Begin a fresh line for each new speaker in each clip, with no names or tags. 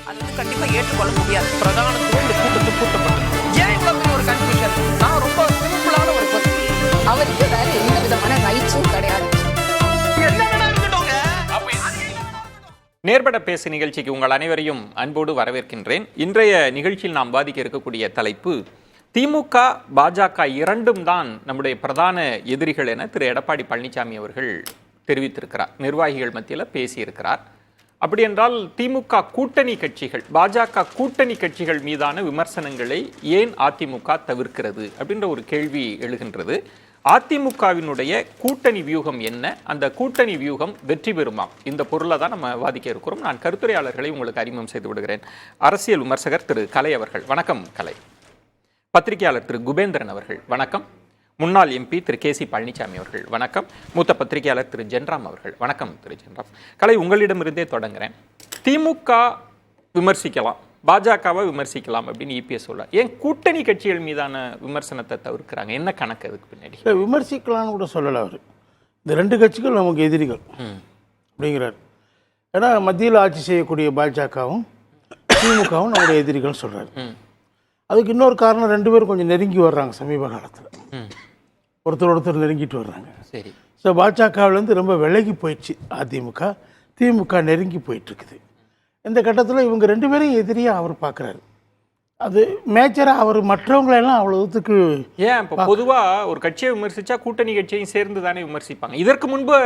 அது கண்டிப்பா ஏற்றுக்கொள்ள முடியாது. பிரதானத்துவம் இந்த கூட்டத்தில் கூட்டப்பட்டது. ஏன் இவ்வளவு ஒரு கன்ஃபியூஷன்? நான் ரொம்ப சிம்பிளான ஒரு கொஸ்டின்.
அவருக்கு வேற எந்த விதமான ரைட்ஸும் கிடையாது.
நேர்பட பேசு நிகழ்ச்சிக்கு உங்கள் அனைவரையும் அன்போடு வரவேற்கின்றேன். இன்றைய நிகழ்ச்சியில் நாம் பாதிக்க இருக்கக்கூடிய தலைப்பு திமுக பாஜக இரண்டும் தான் நம்முடைய பிரதான எதிரிகள் என திரு எடப்பாடி பழனிசாமி அவர்கள் தெரிவித்திருக்கிறார். நிர்வாகிகள் மத்தியில் பேசியிருக்கிறார். அப்படி என்றால் திமுக கூட்டணி கட்சிகள், பாஜக கூட்டணி கட்சிகள் மீதான விமர்சனங்களை ஏன் அதிமுக தவிர்க்கிறது அப்படின்ற ஒரு கேள்வி எழுகின்றது. அதிமுகவினுடைய கூட்டணி வியூகம் என்ன? அந்த கூட்டணி வியூகம் வெற்றி பெறுமா? இந்த பொருளை தான் நம்ம வாதிக்க இருக்கிறோம். நான் கருத்துரையாளர்களை உங்களுக்கு அறிமுகம் செய்து விடுகிறேன். அரசியல் விமர்சகர் திரு கலை அவர்கள், வணக்கம் கலை. பத்திரிகையாளர் திரு குபேந்திரன் அவர்கள், வணக்கம். முன்னாள் எம்பி திரு கேசி பழனிசாமி அவர்கள், வணக்கம். மூத்த பத்திரிகையாளர் திரு ஜென்ராம் அவர்கள், வணக்கம் திரு ஜென்ராம். கலை, உங்களிடமிருந்தே தொடங்குறேன். திமுக விமர்சிக்கலாம், பாஜகவை விமர்சிக்கலாம் அப்படின்னு இபிஎஸ் சொல்றார். ஏன் கூட்டணி கட்சிகள் மீதான விமர்சனத்தை தவிர்க்கிறாங்க? என்ன கணக்கு அதுக்கு பின்னாடி?
விமர்சிக்கலாம்னு கூட சொல்லலை அவர். இந்த ரெண்டு கட்சிகள் நமக்கு எதிரிகள் அப்படிங்கிறார். ஏன்னா மத்தியில் ஆட்சி செய்யக்கூடிய பாஜகவும் திமுகவும் நம்முடைய எதிரிகள் சொல்கிறாரு. அதுக்கு இன்னொரு காரணம், ரெண்டு பேரும் கொஞ்சம் நெருங்கி வர்றாங்க சமீப காலத்தில். ஒருத்தர் நெருங்கிட்டு வர்றாங்க.
சரி.
ஸோ பாஜகவிலேருந்து ரொம்ப விலகி போயிடுச்சு அதிமுக, திமுக நெருங்கி போயிட்டுருக்குது. இந்த கட்டத்தில் இவங்க ரெண்டு பேரும் எதிரியாக அவர் பார்க்குறாரு. அது மேஜராக அவர் மற்றவங்களெல்லாம் அவ்வளோத்துக்கு
ஏன் இப்போ பொதுவாக ஒரு கட்சியை விமர்சித்தா கூட்டணி கட்சியையும் சேர்ந்து தானே விமர்சிப்பாங்க. இதற்கு முன்பு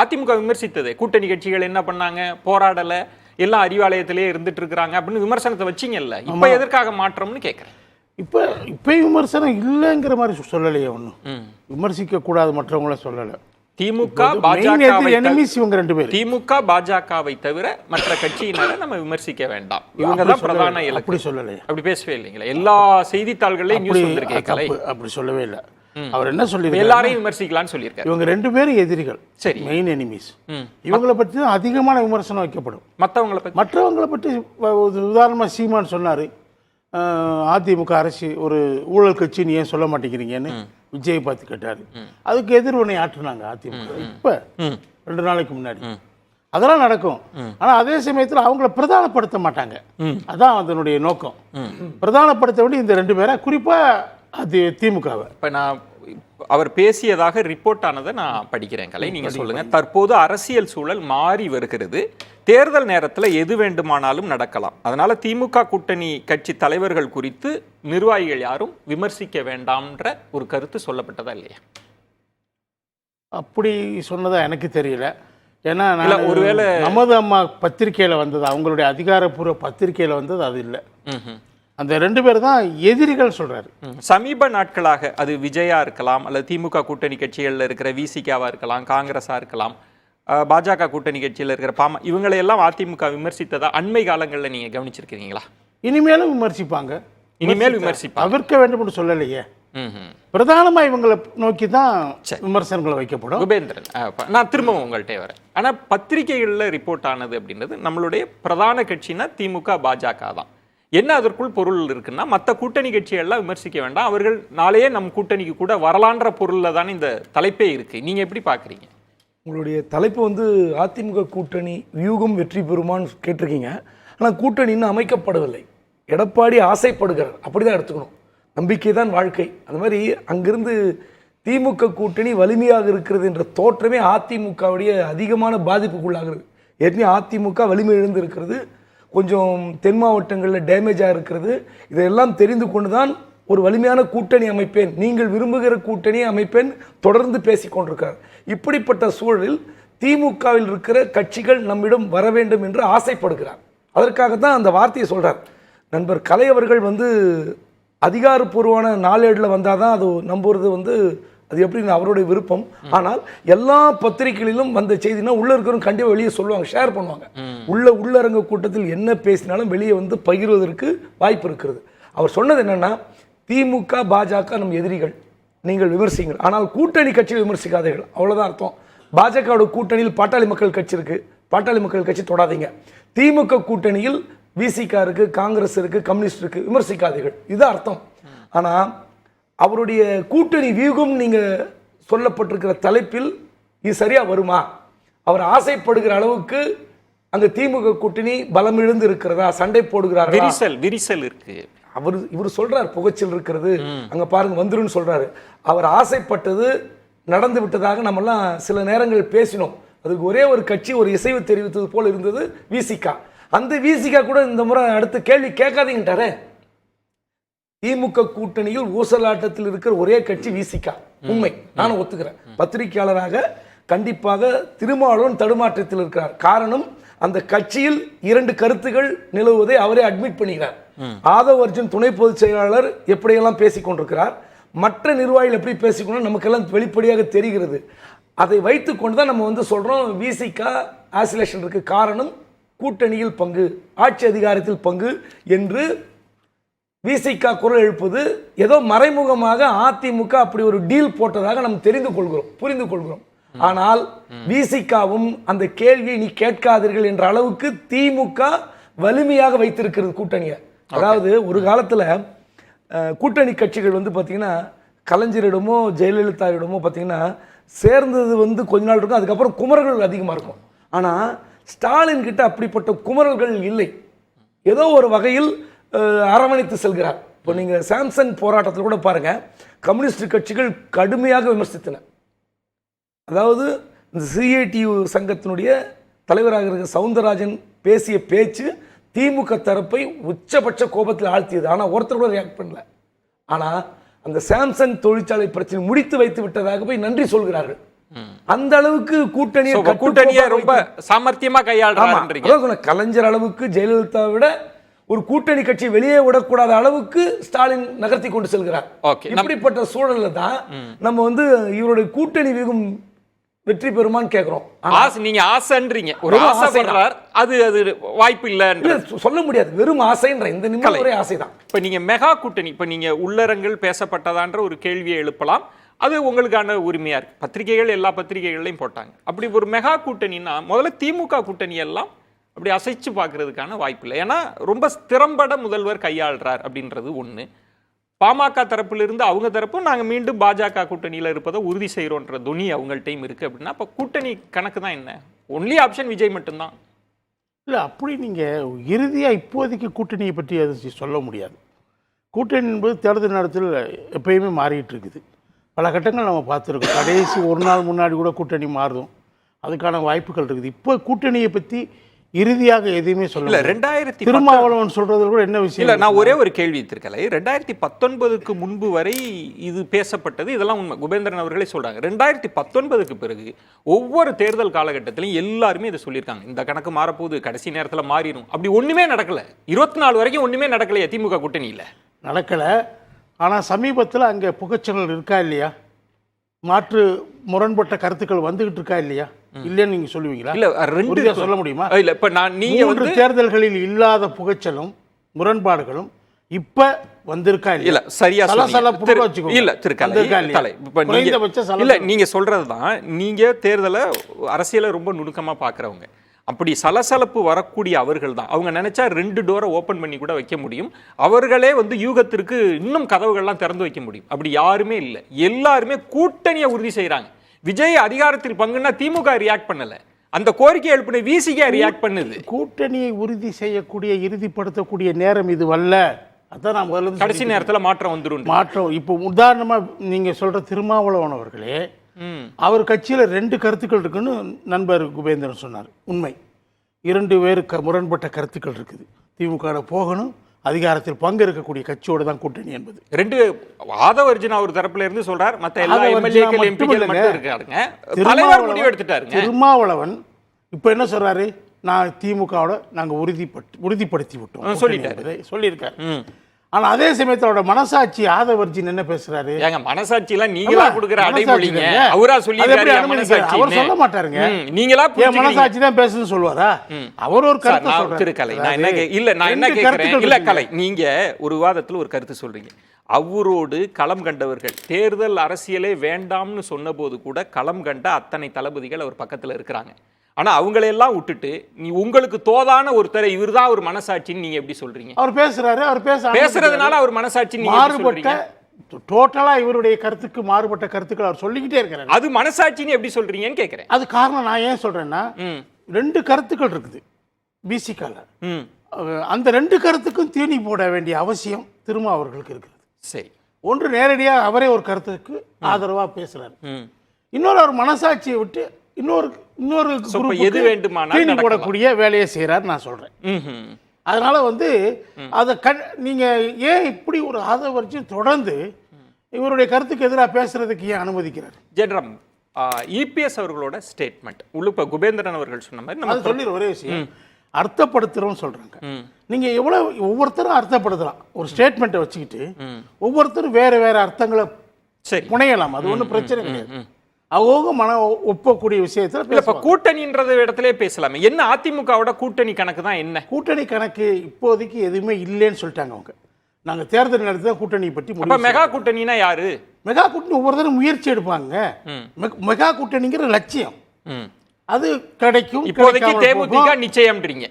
அதிமுக விமர்சித்தது, கூட்டணி கட்சிகள் என்ன பண்ணாங்க, போராடலை, எல்லாம் அறிவாலயத்திலே இருந்துட்டு இருக்கிறாங்க அப்படின்னு விமர்சனத்தை வச்சிங்கல்ல. இப்போ எதற்காக மாற்றம்னு கேட்குறேன்.
இப்போ விமர்சனம் இல்லைங்கிற மாதிரி சொல்லலையே. ஒன்றும் விமர்சிக்க கூடாது மற்றவங்கள சொல்லலை.
திமுக பாஜகவை தவிர மற்ற கட்சியினரை நம்ம விமர்சிக்க வேண்டாம், இவங்க தான் பிரதான இலக்கு.
அப்படி சொல்லலை,
அப்படி பேசவே இல்லைங்களா? எல்லா செய்தித்தாள்களையும் நியூஸ் வந்திருக்கே.
அப்படி சொல்லவே இல்லை. அவர் என்ன சொல்லி
எல்லாரையும் விமர்சிக்கலாம்னு சொல்லியிருக்காரு.
இவங்க ரெண்டு பேரும் எதிரிகள், சரி, மெயின் எனிமீஸ். இவங்களை பற்றி தான் அதிகமான விமர்சனம் வைக்கப்படும். மற்றவங்களை பற்றி உதாரணமாக சீமான் சொன்னார், அதிமுக அரசு ஒரு ஊழல் கட்சின்னு ஏன் சொல்ல மாட்டேங்கிறீங்கன்னு விஜய் பார்த்து கேட்டார். அதுக்கு எதிர்வினை ஆற்றுனாங்க அதிமுக. இப்போ 2 நாளைக்கு முன்னாடி அதெல்லாம் நடக்கும். ஆனால் அதே சமயத்தில் அவங்கள பிரதானப்படுத்த மாட்டாங்க. அதான் அதனுடைய நோக்கம். பிரதானப்படுத்த வேண்டிய இந்த ரெண்டு பேரை, குறிப்பாக அது திமுகவை.
இப்போ நான் அவர் பேசியதாக ரிப்போர்ட் ஆனதை நான் படிக்கிறேன். கலை, நீங்கள் சொல்லுங்க. தற்போது அரசியல் சூழல் மாறி வருகிறது, தேர்தல் நேரத்தில் எது வேண்டுமானாலும் நடக்கலாம், அதனால திமுக கூட்டணி கட்சி தலைவர்கள் குறித்து நிர்வாகிகள் யாரும் விமர்சிக்க வேண்டாம்ன்ற ஒரு கருத்து சொல்லப்பட்டதா இல்லையா?
அப்படி சொன்னதா எனக்கு தெரியல. ஏன்னா
ஒருவேளை
நமது அம்மா பத்திரிகையில் வந்தது, அவங்களுடைய அதிகாரப்பூர்வ பத்திரிகையில் வந்தது அது இல்லை. அந்த ரெண்டு பேர் தான் எதிரிகள் சொல்றாரு.
சமீப நாட்களாக அது விஜயா இருக்கலாம், அல்லது திமுக கூட்டணி கட்சிகளில் இருக்கிற விசிகாவா இருக்கலாம், காங்கிரஸா இருக்கலாம், பாஜக கூட்டணி கட்சியில் இருக்கிற இவங்களையெல்லாம் அதிமுக விமர்சித்ததா அண்மை காலங்களில் நீங்க கவனிச்சிருக்கீங்களா?
இனிமேலும் விமர்சிப்பாங்க.
இனிமேல் விமர்சிப்பாங்க,
தவிர்க்க வேண்டும் என்று சொல்லலையே. பிரதானமா இவங்களை நோக்கி தான் விமர்சனங்களை வைக்கப்படும்.
குபேந்திரன், நான் திரும்பவும் உங்கள்கிட்ட வரேன். ஆனா பத்திரிகைகளில் ரிப்போர்ட் ஆனது அப்படின்றது நம்மளுடைய பிரதான கட்சினா திமுக பாஜக தான். என்ன அதற்குள் பொருள் இருக்குன்னா, மற்ற கூட்டணி கட்சிகள்லாம் விமர்சிக்க வேண்டாம், அவர்கள் நாளையே நம் கூட்டணிக்கு கூட வரலான்ற பொருளில் தானே இந்த தலைப்பே இருக்கு. நீங்க எப்படி பாக்குறீங்க?
உங்களுடைய தலைப்பு அதிமுக கூட்டணி வியூகம் வெற்றி பெறுமான்னு கேட்டிருக்கீங்க. ஆனால் கூட்டணி இன்னும் அமைக்கப்படவில்லை. எடப்பாடி ஆசைப்படுகிறார், அப்படிதான் எடுத்துக்கணும். நம்பிக்கை தான் வாழ்க்கை. அந்த மாதிரி அங்கிருந்து திமுக கூட்டணி வலிமையாக இருக்கிறது என்ற தோற்றமே அதிமுகவுடைய அதிகமான பாதிப்புக்குள்ளாகிறது. ஏற்கனவே அதிமுக வலிமை இழந்து இருக்கிறது, கொஞ்சம் தென் மாவட்டங்களில் டேமேஜாக இருக்கிறது. இதையெல்லாம் தெரிந்து கொண்டு தான் ஒரு வலிமையான கூட்டணி அமைப்பேன், நீங்கள் விரும்புகிற கூட்டணி அமைப்பேன் தொடர்ந்து பேசிக்கொண்டிருக்கிறார். இப்படிப்பட்ட சூழலில் திமுகவில் இருக்கிற கட்சிகள் நம்மிடம் வர வேண்டும் என்று ஆசைப்படுகிறார். அதற்காக தான் அந்த வார்த்தையை சொல்கிறார். நண்பர் கலை அவர்கள் அதிகாரப்பூர்வமான நாளேடில் வந்தால் தான் அது நம்புறது அது எப்படின்னு அவருடைய விருப்பம். ஆனால் எல்லா பத்திரிகைகளிலும் வந்த செய்தினா உள்ள இருக்கிறவங்க கண்டிப்பாக வெளியே சொல்லுவாங்க, ஷேர் பண்ணுவாங்க. உள்ளரங்க கூட்டத்தில் என்ன பேசினாலும் வெளியே பகிர்வதற்கு வாய்ப்பு இருக்கிறது. அவர் சொன்னது என்னன்னா, திமுக பாஜக நம் எதிரிகள், நீங்கள் விமர்சிங்கள், ஆனால் கூட்டணி கட்சியை விமர்சிக்காதீர்கள், அவ்வளோதான் அர்த்தம். பாஜகவோட கூட்டணியில் பாட்டாளி மக்கள் கட்சி இருக்கு, பாட்டாளி மக்கள் கட்சி தொடாதீங்க. திமுக கூட்டணியில் விசிகா இருக்கு, காங்கிரஸ் இருக்கு, கம்யூனிஸ்ட் இருக்கு, விமர்சிக்காதீர்கள், இதுதான் அர்த்தம். ஆனால் அவருடைய கூட்டணி வியூகம் நீங்கள் சொல்லப்பட்டிருக்கிற தலைப்பில் இது சரியாக வருமா? அவர் ஆசைப்படுகிற அளவுக்கு அங்க திமுக கூட்டணி பலம் இழந்து இருக்கிறதா, சண்டை போடுகிறாரா?
விரிசல் இருக்கு.
இவர் சொல்றாரு புகைச்சல் இருக்கிறது, அங்க பாருங்க வந்துருன்னு சொல்றாரு. அவர் ஆசைப்பட்டது நடந்து விட்டதாக நம்ம எல்லாம் சில நேரங்கள் பேசினோம். அதுக்கு ஒரே ஒரு கட்சி ஒரு இசைவு தெரிவித்தது போல இருந்தது, விசிகா. அந்த விசிகா கூட இந்த முறை அடுத்த கேள்வி கேட்காதீங்கட்டாரே. திமுக கூட்டணியில் ஊசலாட்டத்தில் இருக்கிற ஒரே கட்சி விசிகா, உண்மை, நானும் ஒத்துக்கிறேன். பத்திரிகையாளராக கண்டிப்பாக திருமாவளவன் தடுமாற்றத்தில் இருக்கிறார். காரணம், அந்த கட்சியில் 2 கருத்துகள் நிலவுவதை அவரே அட்மிட் பண்ணுகிறார். ஆதவ் அர்ஜுன் துணை பொதுச் செயலாளர் எப்படியெல்லாம் பேசிக் கொண்டிருக்கிறார், மற்ற நிர்வாகிகள் எப்படி பேசிக்கொண்டு நமக்கெல்லாம் வெளிப்படையாக தெரிகிறது. அதை வைத்துக் கொண்டு தான் நம்ம வந்து சொல்றோம் விசிகா ஆசிலேஷன் இருக்கு. காரணம், கூட்டணியில் பங்கு, ஆட்சி அதிகாரத்தில் பங்கு என்று விசிகா குரல் எழுப்பது ஏதோ மறைமுகமாக அதிமுக அப்படி ஒரு டீல் போட்டதாக நம்ம தெரிந்து கொள்கிறோம், புரிந்து கொள்கிறோம். ஆனால் விசிகாவும் அந்த கேள்வியை நீ கேட்காதீர்கள் என்ற அளவுக்கு திமுக வலிமையாக வைத்திருக்கிறது கூட்டணியை. அதாவது ஒரு காலத்துல கூட்டணி கட்சிகள் வந்து பாத்தீங்கன்னா கலைஞரிடமோ ஜெயலலிதாவிடமோ பாத்தீங்கன்னா சேர்ந்தது வந்து கொஞ்ச நாள் இருக்கும், அதுக்கப்புறம் குமரல்கள் அதிகமா இருக்கும். ஆனா ஸ்டாலின் கிட்ட அப்படிப்பட்ட குமரல்கள் இல்லை. ஏதோ ஒரு வகையில் அரவணைத்து செல்கிறார். இப்போ நீங்க சாம்சங் போராட்டத்தில் கூட பாருங்க, கம்யூனிஸ்ட் கட்சிகள் கடுமையாக விமர்சித்தன. அதாவது இந்த சிஐடியு சங்கத்தினுடைய தலைவராக இருக்கிற சவுந்தரராஜன் பேசிய பேச்சு திமுக தரப்பை உச்சபட்ச கோபத்தில் ஆழ்த்தியது. ஆனால் ஒருத்தர் கூட ரியாக்ட் பண்ணல. ஆனால் அந்த சாம்சங் தொழிற்சாலை பிரச்சனை முடித்து வைத்து விட்டதாக போய் நன்றி சொல்கிறார்கள். அந்த அளவுக்கு கூட்டணியை
ரொம்ப சாமர்த்தியமா கையாளுறாங்க.
கலைஞர் அளவுக்கு ஜெயலலிதா விட ஒரு கூட்டணி கட்சி வெளியே விடக்கூடாத அளவுக்கு ஸ்டாலின் நகர்த்தி கொண்டு செல்கிறார். இப்படிப்பட்ட சூழல்ல தான் நம்ம வந்து இவருடைய கூட்டணி வியூகம் வெற்றி பெறுமான்னு கேட்கிறோம்.
நீங்க ஆசைன்றீங்க, ஒரு ஆசைப்படுறார், அது வாய்ப்பு இல்ல
சொல்ல முடியாது. வெறும் ஆசைன்ற இந்த நிமிடம் ஒரே ஆசைதான்.
இப்ப நீங்க மெகா கூட்டணி, இப்ப நீங்க உள்ளரங்கள் பேசப்பட்டதான்ற ஒரு கேள்வியை எழுப்பலாம், அது உங்களுக்கான உரிமையா இருக்கு. பத்திரிகைகள் எல்லா பத்திரிகைகள்லையும் போட்டாங்க. அப்படி ஒரு மெகா கூட்டணின்னா முதல்ல திமுக கூட்டணி எல்லாம் அப்படி அசைச்சு பார்க்கறதுக்கான வாய்ப்பு இல்லை. ஏன்னா ரொம்ப திறம்பட முதல்வர் கையாளுறார் அப்படின்றது ஒண்ணு. பாமக தரப்பிலிருந்து அவங்க தரப்பும் நாங்கள் மீண்டும் பாஜக கூட்டணியில் இருப்பதை உறுதி செய்கிறோன்ற துணி அவங்கள்ட்டையும் இருக்குது. அப்படின்னா அப்போ கூட்டணி கணக்கு தான் என்ன? ஒன்லி ஆப்ஷன் விஜய் மட்டும்தான்.
இல்லை, அப்படி நீங்கள் இறுதியாக இப்போதைக்கு கூட்டணியை பற்றி அதை சொல்ல முடியாது. கூட்டணி என்பது தேர்தல் நேரத்தில் எப்பயுமே மாறிட்டு இருக்குது. பல கட்டங்கள் நம்ம பார்த்துருக்கோம். கடைசி ஒரு நாள் முன்னாடி கூட கூட்டணி மாறும், அதுக்கான வாய்ப்புகள் இருக்குது. இப்போ கூட்டணியை பற்றி இறுதியாக எதுவுமே சொல்லல.
2000
திருமாவளவன் சொல்றது கூட என்ன விஷயம்
இல்லை, நான் ஒரே ஒரு கேள்வி இருக்கலை. 2019க்கு முன்பு வரை இது பேசப்பட்டது, இதெல்லாம் உண்மை. குபேந்திரன் அவர்களே சொல்றாங்க. 2019க்கு பிறகு ஒவ்வொரு தேர்தல் காலகட்டத்திலையும் எல்லாருமே இதை சொல்லியிருக்காங்க, இந்த கணக்கு மாறப்போகுது, கடைசி நேரத்தில் மாறிடும். அப்படி ஒண்ணுமே நடக்கல. 24 வரைக்கும் ஒண்ணுமே நடக்கலையா திமுக கூட்டணியில்?
நடக்கல. ஆனால் சமீபத்தில் அங்கே புகைச்சல் இருக்கா இல்லையா, மாற்று முரண்பட்ட கருத்துக்கள் வந்துகிட்டு இருக்கா இல்லையா? இல்லைன்னு நீங்க சொல்லுவீங்களா?
இல்ல, ரெண்டு
சொல்ல முடியுமா?
இல்ல, இப்ப நீங்க வந்து
தேர்தல்களில் இல்லாத புகைச்சலும் முரண்பாடுகளும் இப்ப வந்திருக்கா இல்ல?
இல்ல, சரியா
சொன்னீங்க.
இல்ல இல்ல, நீங்க சொல்றதுதான். நீங்க தேர்தலை அரசியலை ரொம்ப நுணுக்கமா பாக்குறவங்க. அப்படி சலசலப்பு வரக்கூடிய அவர்கள் தான். அவங்க நினைச்சா 2 டோரை ஓபன் பண்ணி கூட வைக்க முடியும். அவர்களே வந்து யூகத்திற்கு இன்னும் கதவுகள்லாம் திறந்து வைக்க முடியும். அப்படி யாருமே இல்லை. எல்லாருமே கூட்டணியை உறுதி செய்யறாங்க. விஜய் அதிகாரத்தில் பங்குன்னா திமுக ரியாக்ட் பண்ணல, அந்த கோரிக்கை எழுப்பின விசிகா ரியாக்ட் பண்ணுது.
கூட்டணியை உறுதி செய்யக்கூடிய இறுதிப்படுத்தக்கூடிய நேரம் இது வல்ல. அதான் நான் முதல்ல
கடைசி நேரத்தில் மாற்றம் வந்துடும்.
மாற்றம் இப்போ உதாரணமா நீங்க சொல்ற திருமாவளவன் அவர்களே, அவர் கட்சியில் 2 கருத்துக்கள் இருக்குன்னு நண்பர் குபேந்திரன் சொன்னார். உண்மை, 2 பேர் முரண்பட்ட கருத்துக்கள் இருக்குது. திமுக போகணும், அதிகாரத்தில் பங்கு இருக்கக்கூடிய கட்சியோட தான் கூட்டணி என்பது.
2 ஆதவ் அர்ஜுனா ஒரு தரப்புல இருந்து சொல்றார், மத்த எல்லா எம்எல்ஏக்கள் எம்பிக்கள் மட்டும் இருக்காருங்க. தலைவர் முடிவு எடுத்துட்டாருங்க.
திருமாவளவன் இப்போ என்ன சொல்றாரு, நான் திமுகவோட நாங்க உறுதிப்படுத்தி விட்டோம் சொல்லியிருக்காரு. ஆனா அதே சமயத்தோட மனசாட்சி ஆதவ் அர்ஜுன் என்ன பேசுறாரு?
ஏங்க, மனசாட்சி எல்லாம் நீங்களா கொடுக்குற அடைமொழிங்க. அவரா சொல்லியிருக்காரு மனசாட்சி.
அவர் சொல்ல மாட்டாருங்க.
நீங்களா
மனசாட்சி தான் பேசுன்னு சொல்வாரா? அவர் ஒரு கருத்து சொல்றாரு.
கலை, நான் என்ன கேக்குறேன், இல்ல கலை, நீங்க ஒரு விவாதத்துல ஒரு கருத்து சொல்றீங்க. அவரோடு களம் கண்டவர்கள், தேர்தல் அரசியலே வேண்டாம்னு சொன்ன போது கூட களம் கண்ட அத்தனை தளபதிகள் அவர் பக்கத்துல இருக்கிறாங்க. ஆனா அவங்களையெல்லாம் விட்டுட்டு நீ உங்களுக்கு தோதான ஒருத்தரை இவர் தான் ஒரு மனசாட்சின்னு நீங்க எப்படி சொல்றீங்க?
அவர் பேசுறாரு, அவர்
பேசுறதுனால அவர் மனசாட்சி
மாறுபட்ட டோட்டலா இவருடைய கருத்துக்கு மாறுபட்ட கருத்துக்கள் அவர் சொல்லிக்கிட்டே இருக்கிறாரு.
அது மனசாட்சின்னு எப்படி சொல்றீங்கன்னு கேட்கிறேன்.
அது காரணம் நான் ஏன் சொல்றேன்னா, 2 கருத்துக்கள் இருக்குது. பிசிகால அந்த 2 கருத்துக்கும் தீனி போட வேண்டிய அவசியம் திரும்ப அவர்களுக்கு இருக்குது.
சரி,
ஒன்று நேரடியாக அவரே ஒரு கருத்துக்கு ஆதரவா பேசுறாரு, இன்னொரு அவர் மனசாட்சியை விட்டு இன்னொரு
எது வேண்டுமானாலும்
தீனி போடக்கூடிய வேலையை செய்யறாரு நான் சொல்றேன். அதனால அதை நீங்க ஏன் இப்படி ஒரு ஆதரவரிச்சு தொடர்ந்து இவருடைய கருத்துக்கு எதிராக பேசுறதுக்கு ஏன் அனுமதிக்கிறார்?
ஜெனரம் இபிஎஸ் அவர்களோட ஸ்டேட்மெண்ட் உள்ளுப்ப குபேந்திரன் அவர்கள் சொன்ன மாதிரி நம்ம
சொல்லிடுற ஒரே விஷயம் அர்த்தப்படுத்துறோம் சொல்றாங்க. நீங்க எவ்வளவு ஒவ்வொருத்தரும் அர்த்தப்படுத்தலாம், ஒரு ஸ்டேட்மெண்ட்டை வச்சுக்கிட்டு ஒவ்வொருத்தரும் வேற வேற அர்த்தங்களை புனையலாம், அது ஒன்றும் பிரச்சனை கிடையாது. அவங்க மன ஒப்பக்கூடிய விஷயத்துல
இப்ப கூட்டணின்றத இடத்துல பேசலாமே. என்ன அதிமுகவோட கூட்டணி கணக்கு தான் என்ன?
கூட்டணி கணக்கு இப்போதைக்கு எதுவுமே இல்லைன்னு சொல்லிட்டாங்க அவங்க. நாங்க தேர்தல் நடத்தி தான் கூட்டணி பற்றி
மெகா கூட்டணினா யாரு?
மெகா கூட்டணி ஒவ்வொருத்தரும் முயற்சி எடுப்பாங்க. மெகா கூட்டணிங்கிற லட்சியம் அது கிடைக்கும்.
இப்போதைக்கு தேமுதிக நிச்சயம்ன்றீங்க?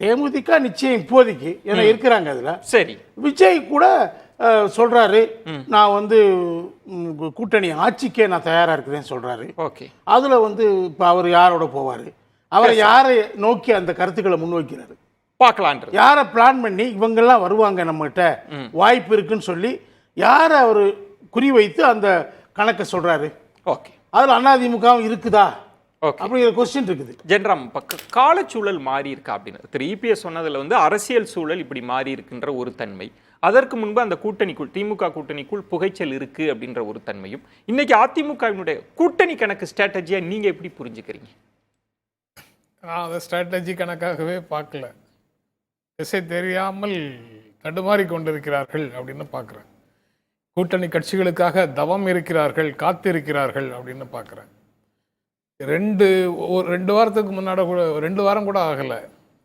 தேமுதிக நிச்சயம் இப்போதைக்கு ஏன்னா இருக்கிறாங்க அதுல.
சரி,
விஜய் கூட சொல்றாரு நான் கூட்டணி ஆட்சிக்கே நான் தயாரா இருக்கிறேன்னு சொல்றாரு.
ஓகே,
அதுல இப்ப அவர் யாரோட போவாரு, அவரை யாரை நோக்கி அந்த கருத்துக்களை முன்வைக்கிறாரு
பார்க்கலாம்.
யாரை பிளான் பண்ணி இவங்கெல்லாம் வருவாங்க நம்மகிட்ட வாய்ப்பு இருக்குன்னு சொல்லி யாரை அவர் குறிவைத்து அந்த கணக்கை சொல்றாரு.
ஓகே,
அதுல அதிமுகவும் இருக்குதா அப்படிங்கிற கொஸ்டின் இருக்குது.
ஜென்ரம் காலச்சூழல் மாறி இருக்கா அப்படின்னு திரு இபிஎஸ் சொன்னதுல அரசியல் சூழல் இப்படி மாறி இருக்குன்ற ஒரு தன்மை, அதற்கு முன்பு அந்த கூட்டணிக்குள் திமுக கூட்டணிக்குள் புகைச்சல் இருக்கு அப்படின்ற ஒரு தன்மையும், இன்னைக்கு அதிமுகவினுடைய கூட்டணி கணக்கு ஸ்ட்ராட்டஜியா நீங்க எப்படி புரிஞ்சுக்கிறீங்க?
நான் அதை ஸ்ட்ராட்டஜி கணக்காகவே பார்க்கல, திசை தெரியாமல் தடுமாறி கொண்டிருக்கிறார்கள் அப்படின்னு பார்க்குறேன். கூட்டணி கட்சிகளுக்காக தவம் இருக்கிறார்கள், காத்திருக்கிறார்கள் அப்படின்னு பார்க்குறேன். ரெண்டு வாரத்துக்கு முன்னாடி கூட 2 வாரம் கூட ஆகலை,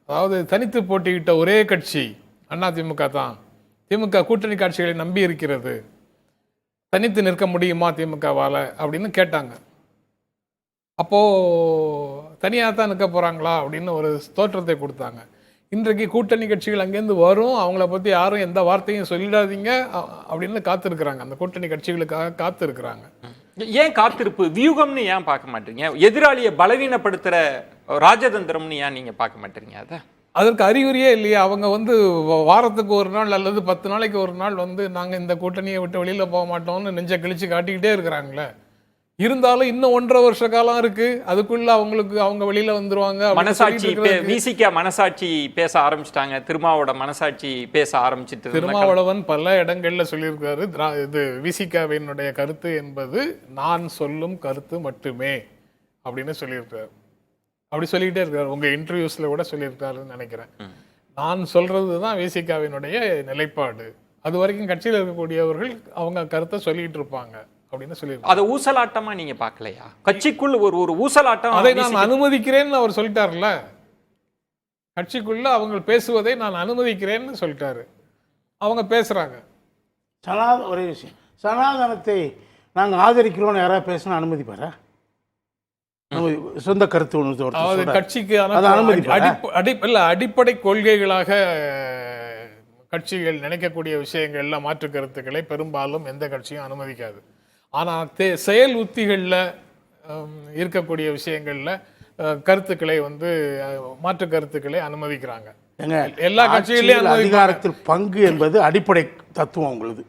அதாவது தனித்து போட்டியிட்ட ஒரே கட்சி அதிமுக தான். திமுக கூட்டணி காட்சிகளை நம்பி இருக்கிறது, தனித்து நிற்க முடியுமா திமுகவால் அப்படின்னு கேட்டாங்க. அப்போது தனியாக தான் நிற்க போகிறாங்களா அப்படின்னு ஒரு தோற்றத்தை கொடுத்தாங்க. இன்றைக்கு கூட்டணி கட்சிகள் அங்கேருந்து வரும், அவங்கள பற்றி யாரும் எந்த வார்த்தையும் சொல்லிடாதீங்க அப்படின்னு காத்திருக்கிறாங்க. அந்த கூட்டணி கட்சிகளுக்காக காத்திருக்கிறாங்க.
ஏன் காத்திருப்பு வியூகம்னு ஏன் பார்க்க மாட்டீங்க? எதிராளியை பலவீனப்படுத்துகிற ராஜதந்திரம்னு ஏன் நீங்கள் பார்க்க மாட்டீங்க? அதை
அதற்கு அறிகுறியே இல்லையா? அவங்க வாரத்துக்கு ஒரு நாள் அல்லது 10 நாளைக்கு ஒரு நாள் நாங்கள் இந்த கூட்டணியை விட்டு வெளியில் போக மாட்டோம்னு நெஞ்சை கிழிச்சு காட்டிக்கிட்டே இருக்கிறாங்களே. இருந்தாலும் இன்னும் 1.5 வருஷ காலம் இருக்கு, அதுக்குள்ள அவங்க வெளியில வந்துருவாங்க.
மனசாட்சி விசிக மனசாட்சி பேச ஆரம்பிச்சிட்டாங்க, திருமாவோட மனசாட்சி பேச ஆரம்பிச்சிட்டு.
திருமாவளவன் பல இடங்கள்ல சொல்லியிருக்காரு, இது விசிகாவினுடைய கருத்து என்பது நான் சொல்லும் கருத்து மட்டுமே அப்படின்னு சொல்லியிருக்காரு. அப்படி சொல்லிக்கிட்டே இருக்காரு, உங்க இன்டர்வியூஸ்ல கூட சொல்லியிருக்காருன்னு நினைக்கிறேன். நான் சொல்றதுதான் விசிகாவினுடைய நிலைப்பாடு, அது வரைக்கும் கட்சியில் இருக்கக்கூடியவர்கள் அவங்க கருத்தை சொல்லிட்டு இருப்பாங்க அப்படின்னு சொல்லி.
அதை ஊசலாட்டமா நீங்க பார்க்கலையா? கட்சிக்குள் ஒரு ஊசலாட்டம்,
அதை நான் அனுமதிக்கிறேன்னு அவர் சொல்லிட்டார்ல. கட்சிக்குள்ள அவங்க பேசுவதை நான் அனுமதிக்கிறேன்னு சொல்லிட்டாரு, அவங்க பேசுறாங்க.
ஒரே விஷயம், சனாதனத்தை நாங்கள் ஆதரிக்கிறோம் யாராவது பேசினா அனுமதிப்பாரா? சொந்த கருத்து ஒன்று
கட்சிக்கு அடிப்படை கொள்கைகளாக கட்சிகள் நினைக்கக்கூடிய விஷயங்கள்ல மாற்று கருத்துக்களை பெரும்பாலும் எந்த கட்சியும் அனுமதிக்காது. ஆனால் செயல் உத்திகளில் இருக்கக்கூடிய விஷயங்கள்ல கருத்துக்களை மாற்று கருத்துக்களை அனுமதிக்கிறாங்க. எல்லா கட்சிகளையும்
அதிகாரத்தில் பங்கு என்பது அடிப்படை தத்துவம் உங்களுக்கு.